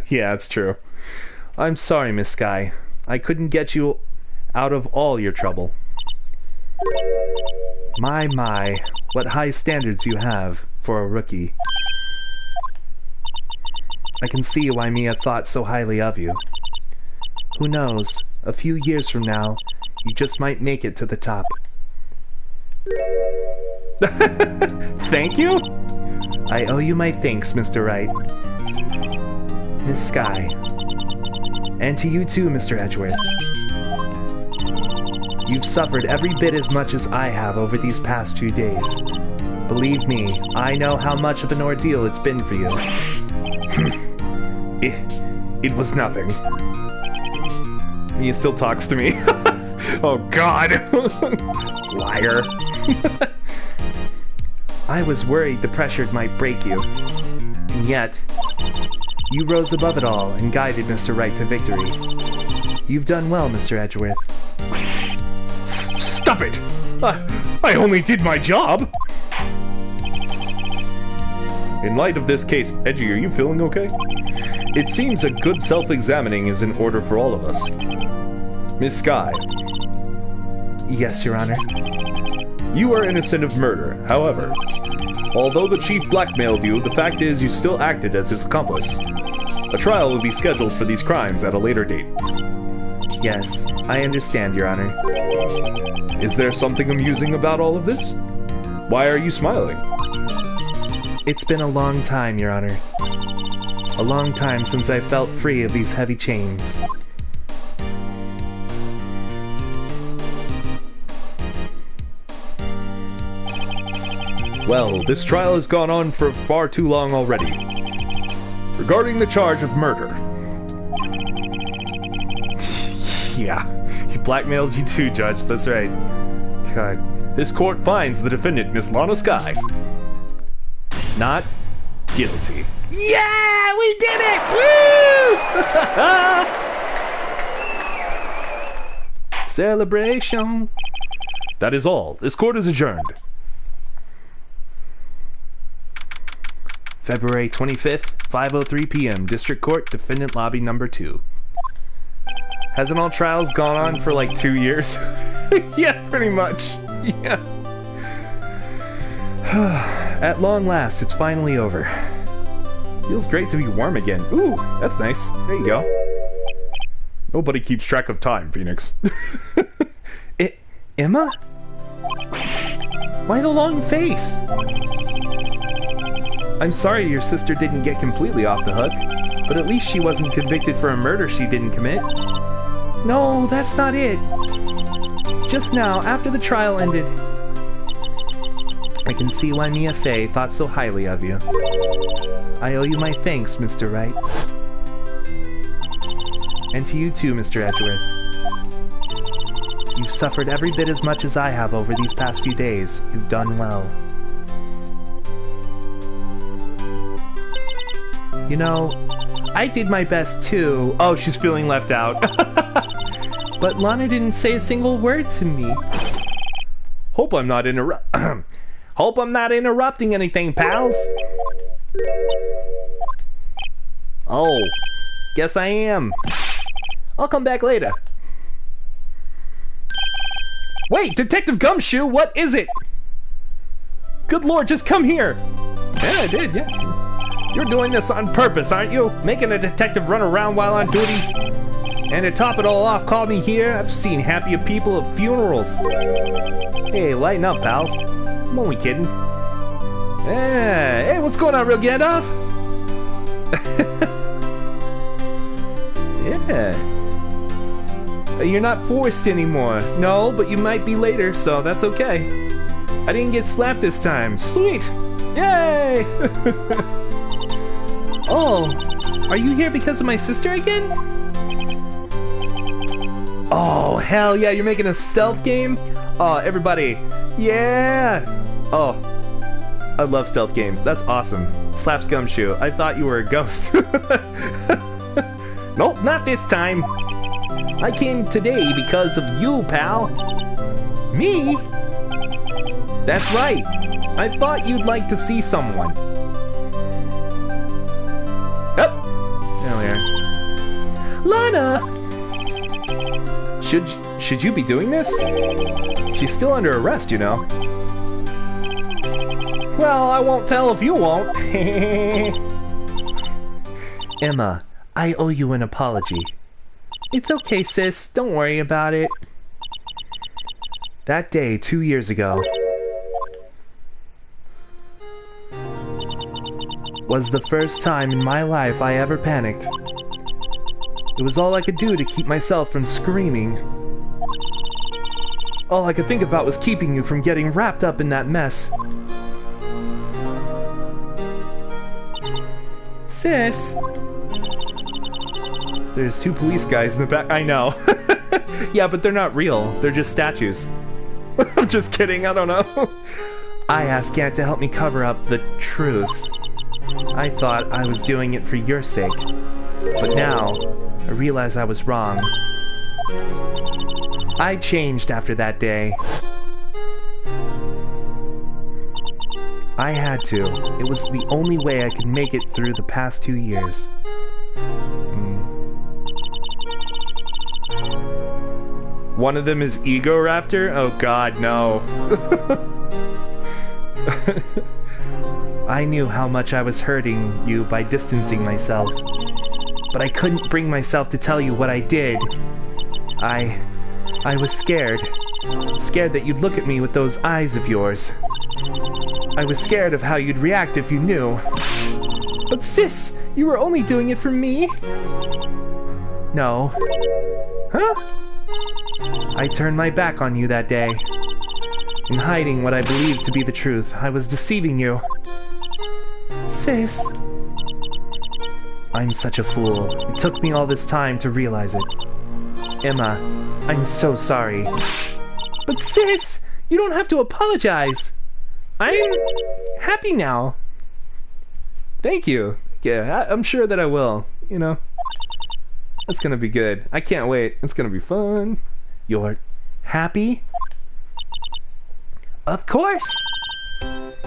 Speaker 2: yeah, it's true. I'm sorry, Miss Sky. I couldn't get you out of all your trouble. My, what high standards you have for a rookie. I can see why Mia thought so highly of you. Who knows, a few years from now, you just might make it to the top. Thank you? I owe you my thanks, Mr. Wright. Miss Sky. And to you too, Mr. Edgeworth. You've suffered every bit as much as I have over these past 2 days. Believe me, I know how much of an ordeal it's been for you. It was nothing. He still talks to me. Oh God. Liar. I was worried the pressure might break you. And yet, you rose above it all and guided Mr. Wright to victory. You've done well, Mr. Edgeworth. Stop it! I only did my job! In light of this case, Edgy, are you feeling okay? It seems a good self-examining is in order for all of us. Miss Sky. Yes, Your Honor. You are innocent of murder. However, although the chief blackmailed you, the fact is you still acted as his accomplice. A trial will be scheduled for these crimes at a later date. Yes, I understand, Your Honor. Is there something amusing about all of this? Why are you smiling? It's been a long time, Your Honor. A long time since I felt free of these heavy chains.
Speaker 1: Well, this trial has gone on for far too long already. Regarding the charge of murder. Yeah, he blackmailed you too, Judge, that's right. God. This court finds the defendant, Miss Lana Skye, not guilty. Yeah, we did it! Woo! Celebration. That is all. This court is adjourned.
Speaker 2: February 25th, 5:03 p.m. District Court, Defendant Lobby Number 2.
Speaker 1: Hasn't all trials gone on for like 2 years? Yeah, pretty much. Yeah.
Speaker 2: At long last, it's finally over.
Speaker 1: Feels great to be warm again. Ooh, that's nice. There you go. Nobody keeps track of time, Phoenix.
Speaker 2: Emma? Why the long face? I'm sorry your sister didn't get completely off the hook, but at least she wasn't convicted for a murder she didn't commit. No, that's not it. Just now, after the trial ended, I can see why Mia Fey thought so highly of you. I owe you my thanks, Mr. Wright. And to you too, Mr. Edgeworth. You've suffered every bit as much as I have over these past few days. You've done well. You know, I did my best too.
Speaker 1: Oh, she's feeling left out.
Speaker 2: But Lana didn't say a single word to me.
Speaker 1: Hope I'm not interrupting anything, pals. Oh, guess I am. I'll come back later. Wait, Detective Gumshoe, what is it? Good Lord, just come here. Yeah, I did, yeah. You're doing this on purpose, aren't you? Making a detective run around while on duty? And to top it all off, call me here? I've seen happier people at funerals. Hey, lighten up, pals. I'm only kidding. Hey, what's going on, real Gandalf? Yeah. You're not forced anymore. No, but you might be later, so that's okay. I didn't get slapped this time. Sweet! Yay!
Speaker 2: Oh, are you here because of my sister again?
Speaker 1: Oh, hell yeah, you're making a stealth game? Oh, everybody. Yeah! Oh, I love stealth games. That's awesome. Slaps Gumshoe. I thought you were a ghost. Nope, not this time. I came today because of you, pal. Me? That's right. I thought you'd like to see someone. Oh, there we are.
Speaker 2: Lana!
Speaker 1: Should you be doing this? She's still under arrest, you know. Well, I won't tell if you won't.
Speaker 2: Emma, I owe you an apology. It's okay, sis. Don't worry about it. That day, 2 years ago, was the first time in my life I ever panicked. It was all I could do to keep myself from screaming. All I could think about was keeping you from getting wrapped up in that mess. Sis?
Speaker 1: There's 2 police guys in the back. I know. Yeah, but they're not real. They're just statues. I'm just kidding. I don't know.
Speaker 2: I asked Gant to help me cover up the truth. I thought I was doing it for your sake. But now, I realize I was wrong. I changed after that day. I had to. It was the only way I could make it through the past 2 years.
Speaker 1: One of them is Ego Raptor? Oh god, no.
Speaker 2: I knew how much I was hurting you by distancing myself. But I couldn't bring myself to tell you what I did. I was scared. Scared that you'd look at me with those eyes of yours. I was scared of how you'd react if you knew. But sis, you were only doing it for me? No. Huh? I turned my back on you that day. In hiding what I believed to be the truth, I was deceiving you. Sis. I'm such a fool. It took me all this time to realize it. Emma, I'm so sorry. But sis, you don't have to apologize. I'm happy now. Thank you. Yeah, I'm sure that I will, you know. That's gonna be good. I can't wait. It's gonna be fun. You're happy? Of course!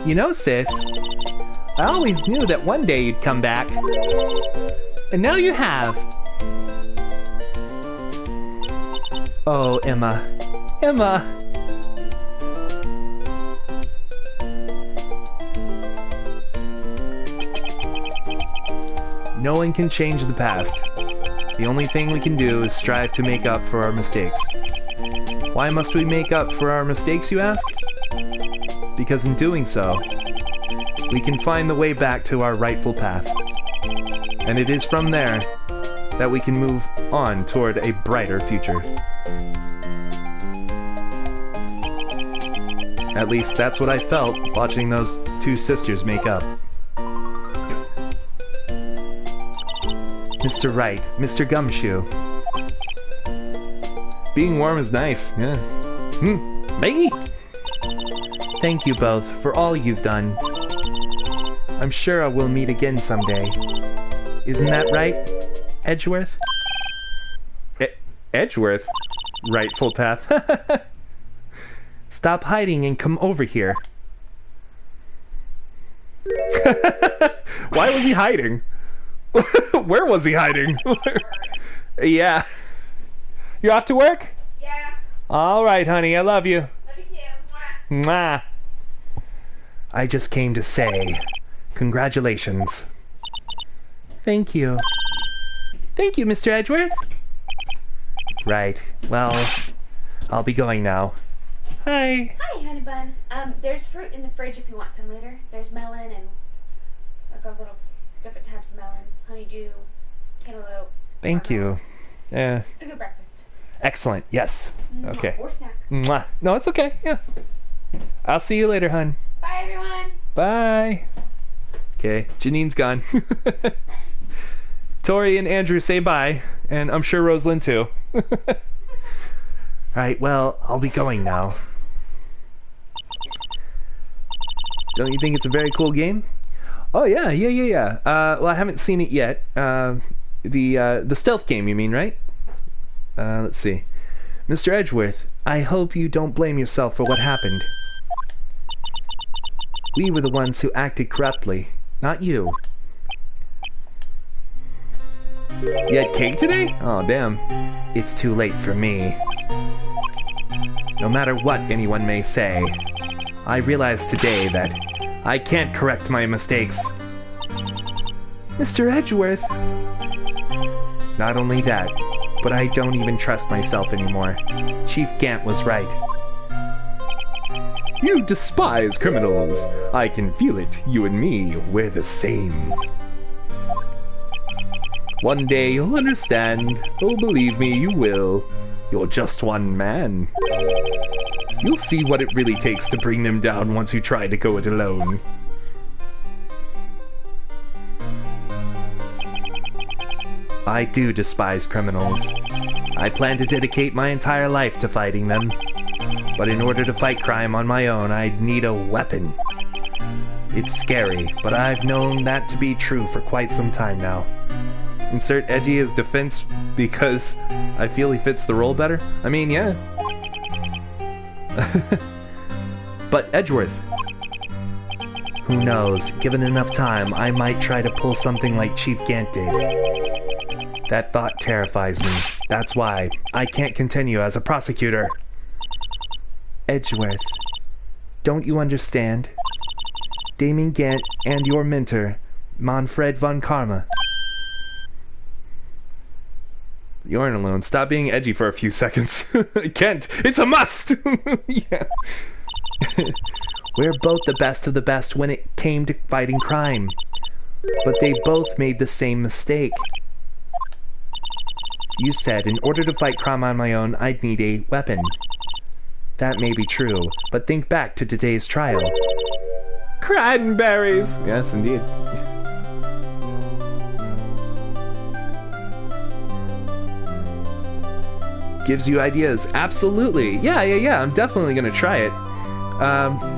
Speaker 2: You know, sis, I always knew that one day you'd come back. And now you have. Oh, Emma. Emma! No one can change the past. The only thing we can do is strive to make up for our mistakes. Why must we make up for our mistakes, you ask? Because in doing so, we can find the way back to our rightful path. And it is from there that we can move on toward a brighter future. At least that's what I felt watching those two sisters make up. Mr. Wright, Mr. Gumshoe. Being warm is nice, yeah. Maggie! Thank you both for all you've done. I'm sure we'll meet again someday. Isn't that right, Edgeworth? Edgeworth? Rightful path. Stop hiding and come over here. Why was he hiding? Where was he hiding? Yeah. You off to work?
Speaker 3: Yeah.
Speaker 2: All right, honey. I love you.
Speaker 3: Love you too. Mwah.
Speaker 2: Mwah. I just came to say congratulations. Thank you. Thank you, Mr. Edgeworth. Right. Well, I'll be going now. Hi.
Speaker 3: Hi, honey bun. There's fruit in the fridge if you want some later. There's melon and like a little different types of melon, honeydew, cantaloupe.
Speaker 2: Thank you. Yeah.
Speaker 3: It's a good breakfast.
Speaker 2: Excellent. Yes. Okay.
Speaker 3: Or snack.
Speaker 2: Mwah. No, it's okay. Yeah. I'll see you later, hun.
Speaker 3: Bye, everyone.
Speaker 2: Bye. Okay. Janine's gone. Tori and Andrew say bye, and I'm sure Rosalind too. Alright, well, I'll be going now. Don't you think it's a very cool game? Oh yeah. Well, I haven't seen it yet. The stealth game, you mean, right? Let's see. Mr. Edgeworth, I hope you don't blame yourself for what happened. We were the ones who acted corruptly, not you. You had cake today? Oh, damn. It's too late for me. No matter what anyone may say, I realize today that I can't correct my mistakes. Mr. Edgeworth! Not only that, but I don't even trust myself anymore. Chief Gant was right. You despise criminals. I can feel it. You and me, we're the same. One day you'll understand. Oh, believe me, you will. You're just one man. You'll see what it really takes to bring them down once you try to go it alone. I do despise criminals. I plan to dedicate my entire life to fighting them. But in order to fight crime on my own, I'd need a weapon. It's scary, but I've known that to be true for quite some time now. Insert Edgy as defense because I feel he fits the role better? I mean, yeah. But Edgeworth. Who knows, given enough time, I might try to pull something like Chief Gant did. That thought terrifies me. That's why I can't continue as a prosecutor. Edgeworth, don't you understand? Damon Gant and your mentor, Manfred von Karma. You aren't alone. Stop being edgy for a few seconds. Kent, it's a must! Yeah. We're both the best of the best when it came to fighting crime. But they both made the same mistake. You said in order to fight crime on my own, I'd need a weapon. That may be true, but think back to today's trial. Cranberries! Yes, indeed. Gives you ideas. Absolutely. Yeah. I'm definitely gonna try it.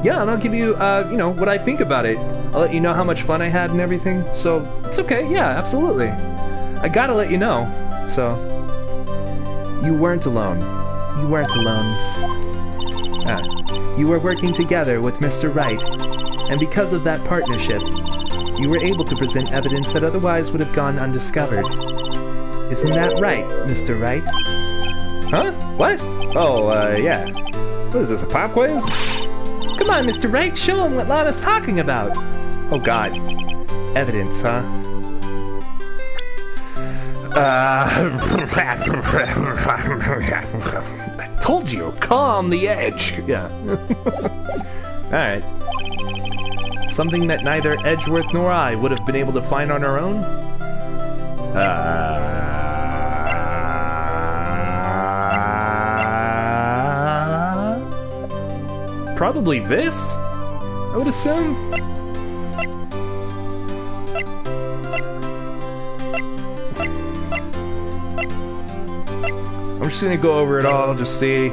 Speaker 2: Yeah, and I'll give you, what I think about it. I'll let you know how much fun I had and everything. So, it's okay. Yeah, absolutely. I gotta let you know. So, you weren't alone. You weren't alone. You were working together with Mr. Wright. And because of that partnership, you were able to present evidence that otherwise would have gone undiscovered. Isn't that right, Mr. Wright? Huh? What? Oh, yeah. What is this, a pop quiz? Come on, Mr. Wright, show him what Lana's talking about. Oh, God. Evidence, huh? I told you, calm the edge. Yeah. Alright. Something that neither Edgeworth nor I would have been able to find on our own? Probably this? I would assume. I'm just gonna go over it all, just see,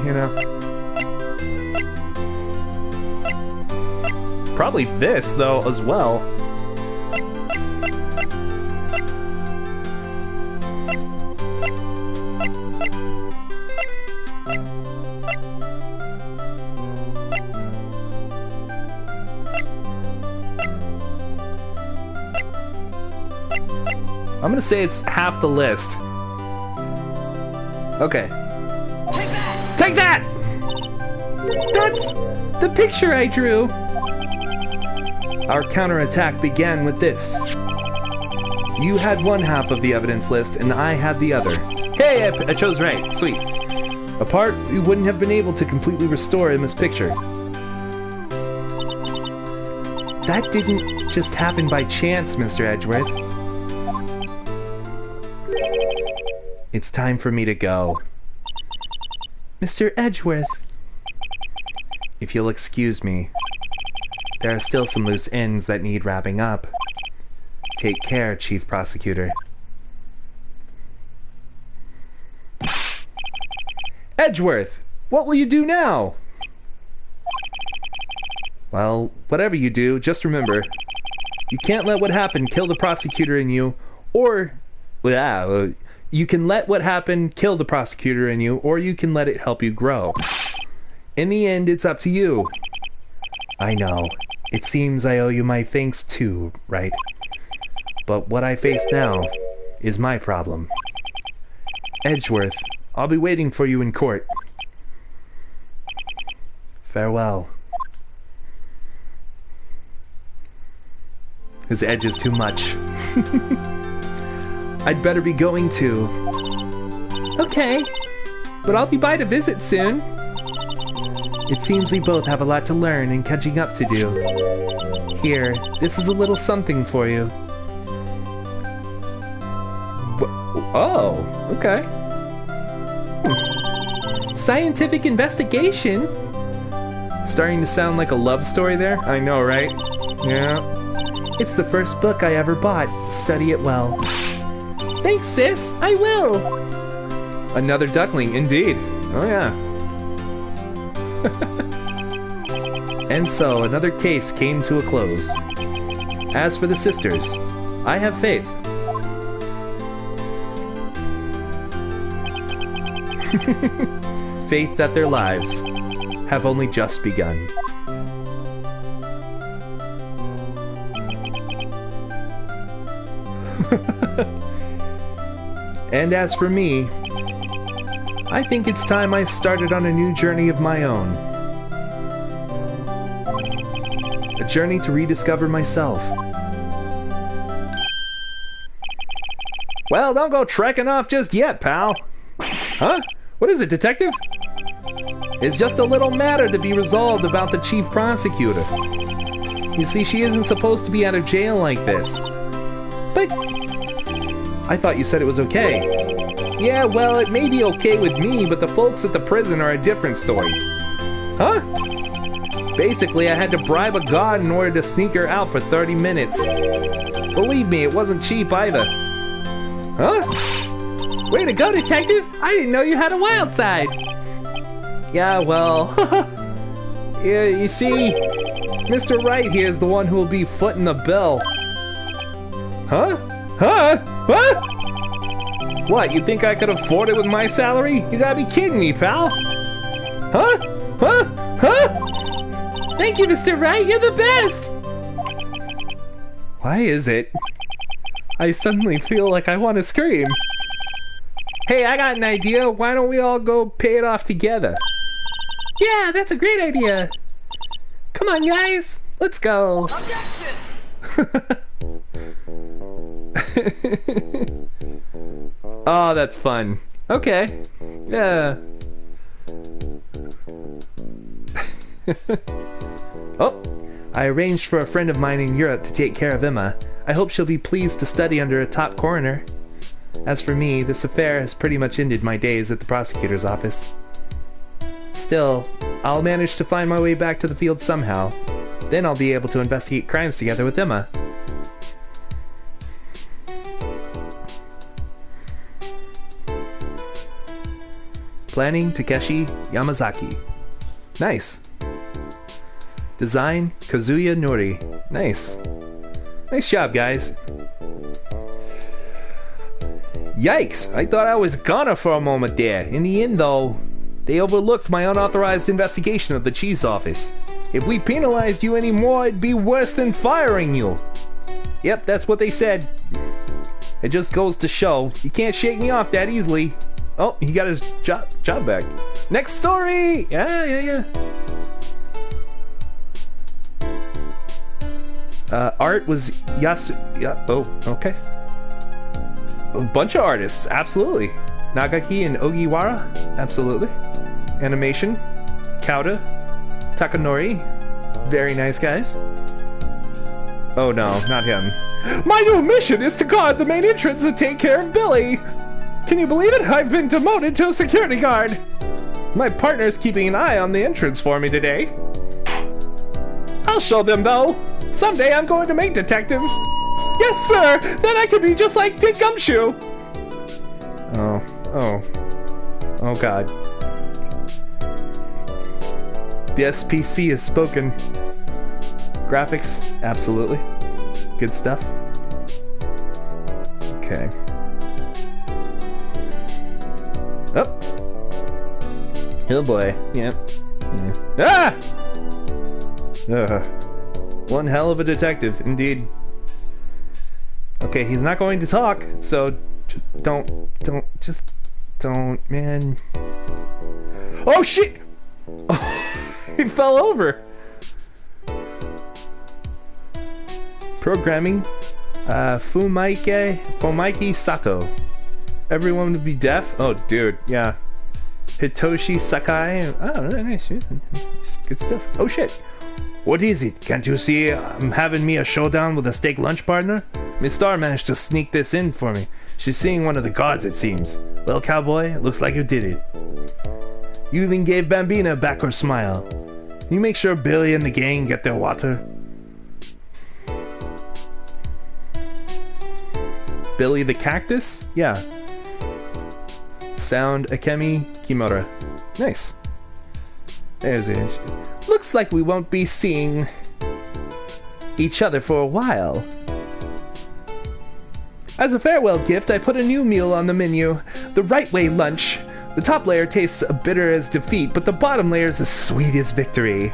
Speaker 2: Probably this, though, as well. I'm gonna say it's half the list. Okay. Take that! That's the picture I drew! Our counterattack began with this. You had one half of the evidence list, and I had the other. Hey, I chose right. Sweet. Apart, we wouldn't have been able to completely restore Emma's picture. That didn't just happen by chance, Mr. Edgeworth. It's time for me to go. Mr. Edgeworth. If you'll excuse me. There are still some loose ends that need wrapping up. Take care, Chief Prosecutor. Edgeworth! What will you do now? Well, whatever you do, just remember, you can't let what happened kill the prosecutor in you, or... you can let what happened kill the prosecutor in you, or you can let it help you grow. In the end, it's up to you. I know. It seems I owe you my thanks too, right? But what I face now is my problem. Edgeworth, I'll be waiting for you in court. Farewell. His edge is too much. I'd better be going too. Okay, but I'll be by to visit soon. It seems we both have a lot to learn and catching up to do. Here, this is a little something for you. Oh, okay. Scientific investigation? Starting to sound like a love story there? I know, right? Yeah. It's the first book I ever bought. Study it well. Thanks, sis. I will. Another duckling, indeed. Oh, yeah. And so, another case came to a close. As for the sisters, I have faith. Faith that their lives have only just begun. And as for me, I think it's time I started on a new journey of my own. A journey to rediscover myself. Well, don't go trekking off just yet, pal. Huh? What is it, detective? It's just a little matter to be resolved about the chief prosecutor. You see, she isn't supposed to be out of jail like this. But I thought you said it was okay. Yeah, well, it may be okay with me, but the folks at the prison are a different story. Huh? Basically, I had to bribe a guard in order to sneak her out for 30 minutes. Believe me, it wasn't cheap either. Huh? Way to go, detective! I didn't know you had a wild side! Yeah, well... yeah, you see, Mr. Wright here is the one who will be footing the bill. Huh? Huh? What? What, you think I could afford it with my salary? You gotta be kidding me, pal! Huh? Huh? Huh? Thank you, Mr. Wright, you're the best! Why is it? I suddenly feel like I want to scream. Hey, I got an idea. Why don't we all go pay it off together? Yeah, that's a great idea. Come on, guys. Let's go. Oh, that's fun. Okay. Yeah. Oh, I arranged for a friend of mine in Europe to take care of Emma. I hope she'll be pleased to study under a top coroner. As for me, this affair has pretty much ended my days at the prosecutor's office. Still, I'll manage to find my way back to the field somehow. Then I'll be able to investigate crimes together with Emma. Planning Takeshi Yamazaki. Nice. Design Kazuya Nori. Nice. Nice job, guys. Yikes! I thought I was gonna for a moment there. In the end, though, they overlooked my unauthorized investigation of the chief's office. If we penalized you anymore, it'd be worse than firing you. Yep, that's what they said. It just goes to show, you can't shake me off that easily. Oh, he got his job back. Next story! Yeah. Art was Yasu... Yeah, oh, okay. A bunch of artists, absolutely. Nagaki and Ogiwara, absolutely. Animation, Kauda, Takanori, very nice guys. Oh no, not him. My new mission is to guard the main entrance and take care of Billy! Can you believe it? I've been demoted to a security guard! My partner's keeping an eye on the entrance for me today. I'll show them though! Someday I'm going to make detective! Yes, sir! Then I could be just like Dick Gumshoe! Oh god. The SPC has spoken. Graphics, absolutely. Good stuff. Okay. Oh boy. Yeah. Ah! One hell of a detective, indeed. Okay, he's not going to talk, so just don't, man. Oh shit! He fell over. Programming, Fumaiki Sato. Everyone would be deaf? Oh, dude, yeah. Hitoshi Sakai. Oh, nice. Good stuff. Oh shit. What is it? Can't you see I'm having me a showdown with a steak lunch partner? Miss Star managed to sneak this in for me. She's seeing one of the guards, it seems. Well, cowboy, looks like you did it. You even gave Bambina back her smile. Can you make sure Billy and the gang get their water? Billy the Cactus? Yeah. Sound Akemi Kimura. Nice. There's it. Looks like we won't be seeing each other for a while. As a farewell gift, I put a new meal on the menu. The Right Way lunch. The top layer tastes bitter as defeat, but the bottom layer is as sweet as victory.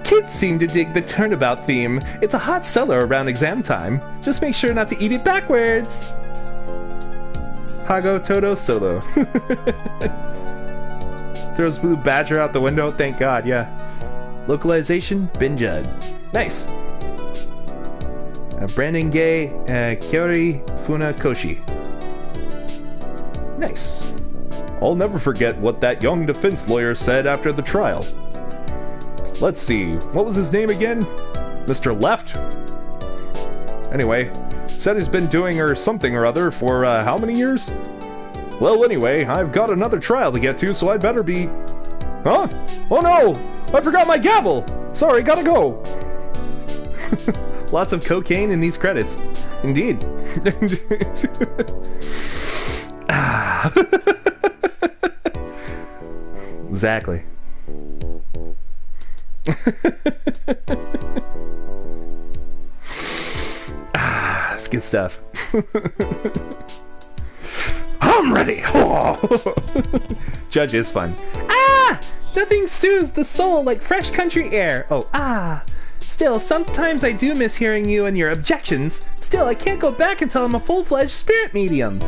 Speaker 2: Kids seem to dig the turnabout theme. It's a hot seller around exam time. Just make sure not to eat it backwards. Hago Todo Solo. Throws Blue Badger out the window, thank God, yeah. Localization, Binjud. Nice. Brandon Gay, Kyori Funakoshi. Nice. I'll never forget what that young defense lawyer said after the trial. Let's see, what was his name again? Mr. Left? Anyway, said he's been doing her something or other for, how many years? Well, anyway, I've got another trial to get to, so I'd better be... Huh? Oh no! I forgot my gavel! Sorry, gotta go! Lots of cocaine in these credits. Indeed. Exactly. That's good stuff. I'm ready. Judge is fun. Nothing soothes the soul like fresh country air. Still, sometimes I do miss hearing you and your objections. Still, I can't go back until I'm a full-fledged spirit medium.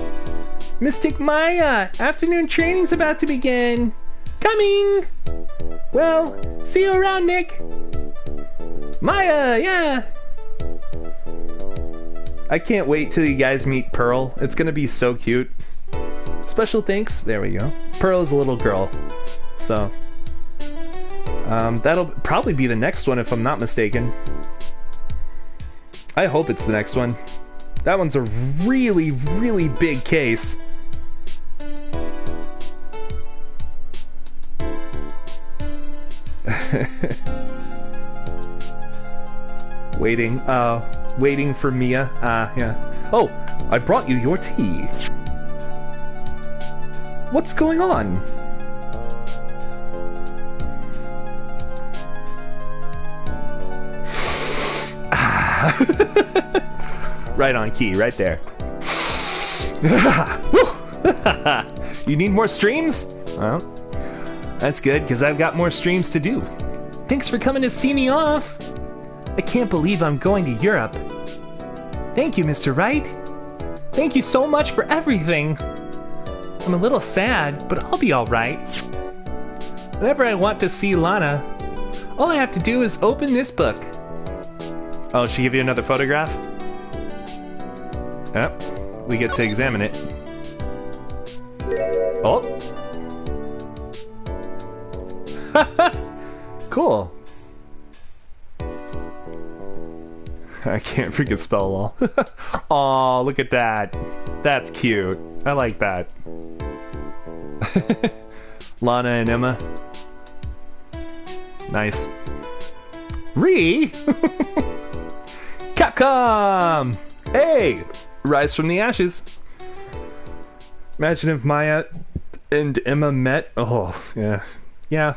Speaker 2: Mystic Maya, afternoon training's about to begin. Coming! Well, see you around, Nick. Maya, yeah! I can't wait till you guys meet Pearl. It's gonna be so cute. Special thanks. There we go. Pearl is a little girl. So, that'll probably be the next one if I'm not mistaken. I hope it's the next one. That one's a really, really big case. Waiting for Mia. Yeah. Oh, I brought you your tea. What's going on? Right on key, right there. You need more streams? Well, that's good, because I've got more streams to do. Thanks for coming to see me off. I can't believe I'm going to Europe. Thank you, Mr. Wright. Thank you so much for everything. I'm a little sad, but I'll be alright. Whenever I want to see Lana, all I have to do is open this book. Oh, she give you another photograph? Yep, we get to examine it. Oh! Cool. I can't freaking spell lol. Aw, look at that. That's cute. I like that. Lana and Emma. Nice. Capcom! Hey! Rise from the ashes. Imagine if Maya and Emma met. Oh, yeah. Yeah.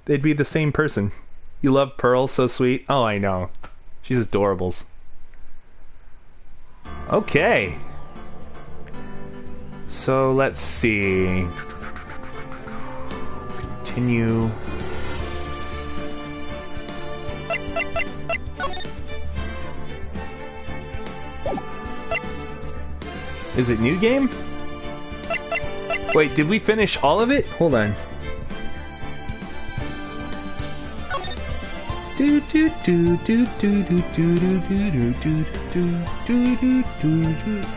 Speaker 2: They'd be the same person. You love Pearl, so sweet. Oh, I know. She's adorables. Okay. So, let's see. Continue. Is it new game? Wait, did we finish all of it? Hold on.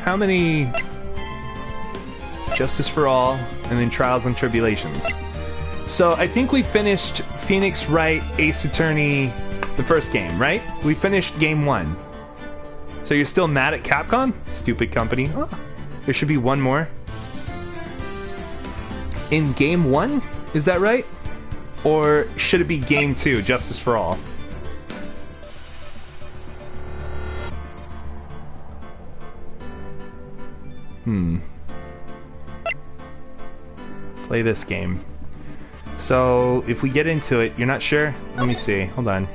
Speaker 2: How many? Justice for All, and then Trials and Tribulations. So I think we finished Phoenix Wright, Ace Attorney, the first game, right? We finished game 1. So you're still mad at Capcom? Stupid company. Oh, there should be one more. In game 1? Is that right? Or should it be game 2, Justice for All? Play this game. So, if we get into it, you're not sure? Let me see. Hold on.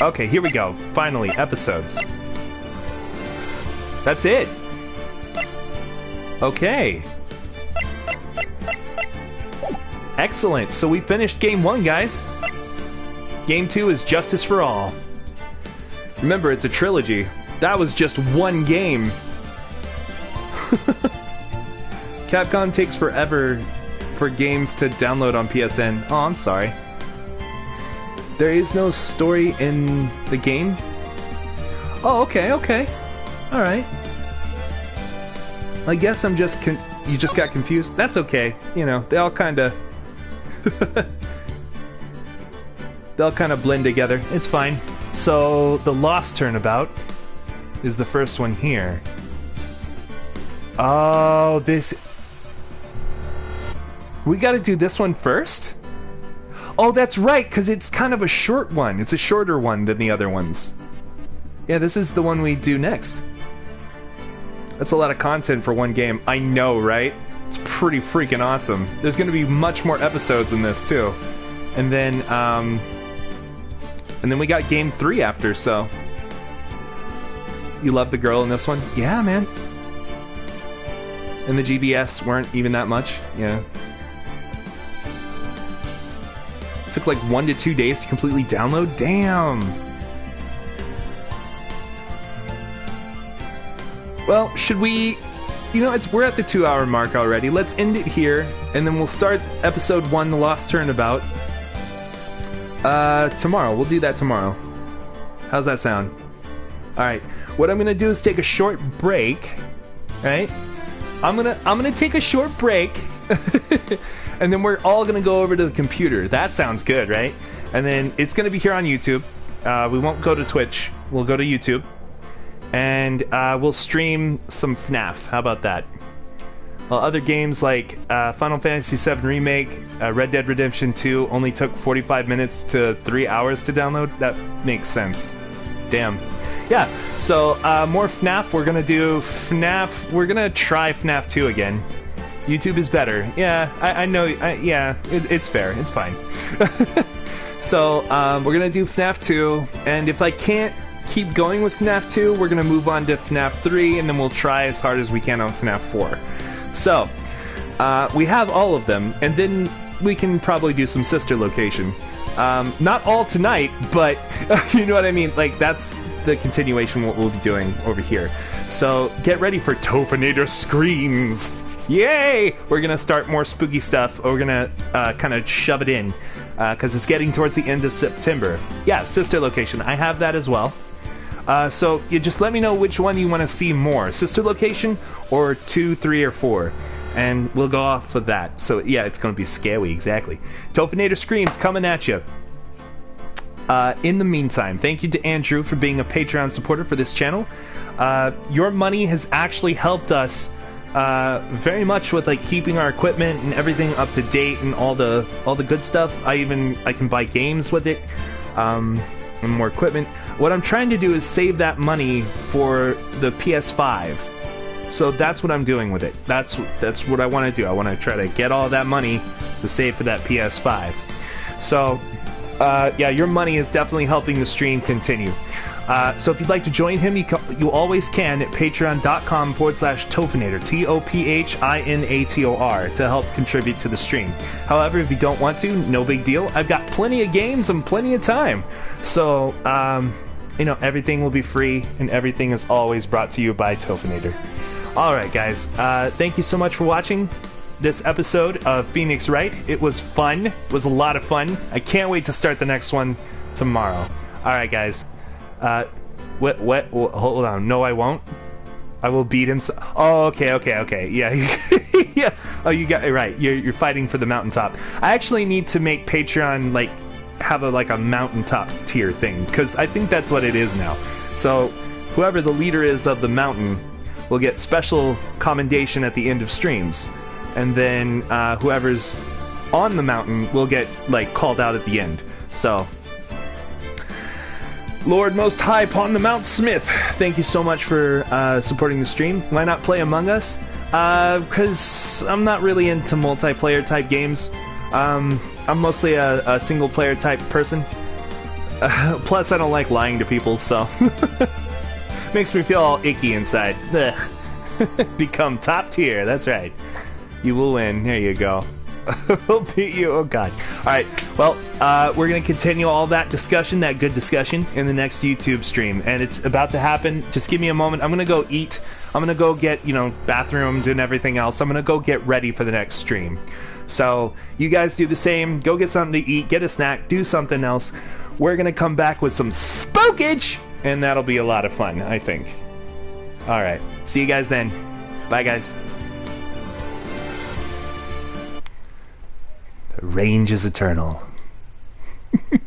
Speaker 2: Okay, here we go. Finally, episodes. That's it. Okay. Excellent. So we finished game 1, guys. Game 2 is Justice for All. Remember, it's a trilogy. That was just one game. Capcom takes forever for games to download on PSN. Oh, I'm sorry. There is no story in the game? Oh, okay. Alright. I guess I'm just you just got confused? That's okay. You know, they all kind of... they'll kind of blend together. It's fine. So, the Lost Turnabout is the first one here. Oh, this... We gotta do this one first? Oh, that's right, because it's kind of a short one. It's a shorter one than the other ones. Yeah, this is the one we do next. That's a lot of content for one game. I know, right? It's pretty freaking awesome. There's gonna be much more episodes in this, too. And then we got game 3 after, so... You love the girl in this one? Yeah, man. And the GBS weren't even that much, yeah. Took like 1 to 2 days to completely download? Damn! Well, should we... You know, we're at the 2-hour mark already. Let's end it here, and then we'll start episode 1, The Lost Turnabout, tomorrow. We'll do that tomorrow. How's that sound? Alright. What I'm gonna do is take a short break, right? I'm gonna take a short break, and then we're all gonna go over to the computer. That sounds good, right? And then it's gonna be here on YouTube. We won't go to Twitch. We'll go to YouTube, and we'll stream some FNAF. How about that? Well, other games like Final Fantasy VII Remake, Red Dead Redemption 2 only took 45 minutes to 3 hours to download. That makes sense. Damn. Yeah, so more FNAF. We're gonna do FNAF. We're gonna try FNAF 2 again. YouTube is better. Yeah, I know. Yeah, it's fair. It's fine. So we're gonna do FNAF 2, and if I can't keep going with FNAF 2, we're gonna move on to FNAF 3, and then we'll try as hard as we can on FNAF 4. So we have all of them, and then we can probably do some sister location. Not all tonight, but you know what I mean? Like, that's the continuation of what we'll be doing over here. So get ready for Tophinator Screams! Yay! We're gonna start more spooky stuff. We're gonna kind of shove it in, because it's getting towards the end of September. Yeah, sister location. I have that as well. So you just let me know which one you want to see more. Sister location, or 2, 3, or 4. And we'll go off of that. So yeah, it's going to be scary, exactly. Tophinator Screams coming at you. In the meantime, thank you to Andrew for being a Patreon supporter for this channel. Your money has actually helped us very much with like keeping our equipment and everything up to date and all the good stuff. I can buy games with it, and more equipment. What I'm trying to do is save that money for the PS5. So that's what I'm doing with it. That's what I want to do. I want to try to get all that money to save for that PS5. So yeah, your money is definitely helping the stream continue. So if you'd like to join him, you always can at patreon.com/Tophinator, TOPHINATOR, to help contribute to the stream. However, if you don't want to, no big deal. I've got plenty of games and plenty of time. So, you know, everything will be free, and everything is always brought to you by Tophinator. Alright, guys. Thank you so much for watching this episode of Phoenix Wright. It was fun. It was a lot of fun. I can't wait to start the next one tomorrow. Alright, guys. Hold on. No, I won't. I will beat him. Oh, okay. Yeah. Yeah. Oh, you got it right. You're fighting for the mountaintop. I actually need to make Patreon, like, have a mountaintop tier thing, because I think that's what it is now. So, whoever the leader is of the mountain will get special commendation at the end of streams. And then, whoever's on the mountain will get, like, called out at the end. So... Lord Most High upon the Mount Smith, thank you so much for supporting the stream. Why not play Among Us? Because I'm not really into multiplayer type games. I'm mostly a single player type person. Plus, I don't like lying to people, so... Makes me feel all icky inside. Become top tier, that's right. You will win, there you go. We'll beat you. Oh god. Alright, well, we're going to continue all that discussion, that good discussion, in the next YouTube stream. And it's about to happen. Just give me a moment. I'm going to go eat. I'm going to go get, bathrooms and everything else. I'm going to go get ready for the next stream. So, you guys do the same. Go get something to eat, get a snack, do something else. We're going to come back with some spookage, and that'll be a lot of fun, I think. Alright, see you guys then. Bye, guys.
Speaker 1: Range is eternal.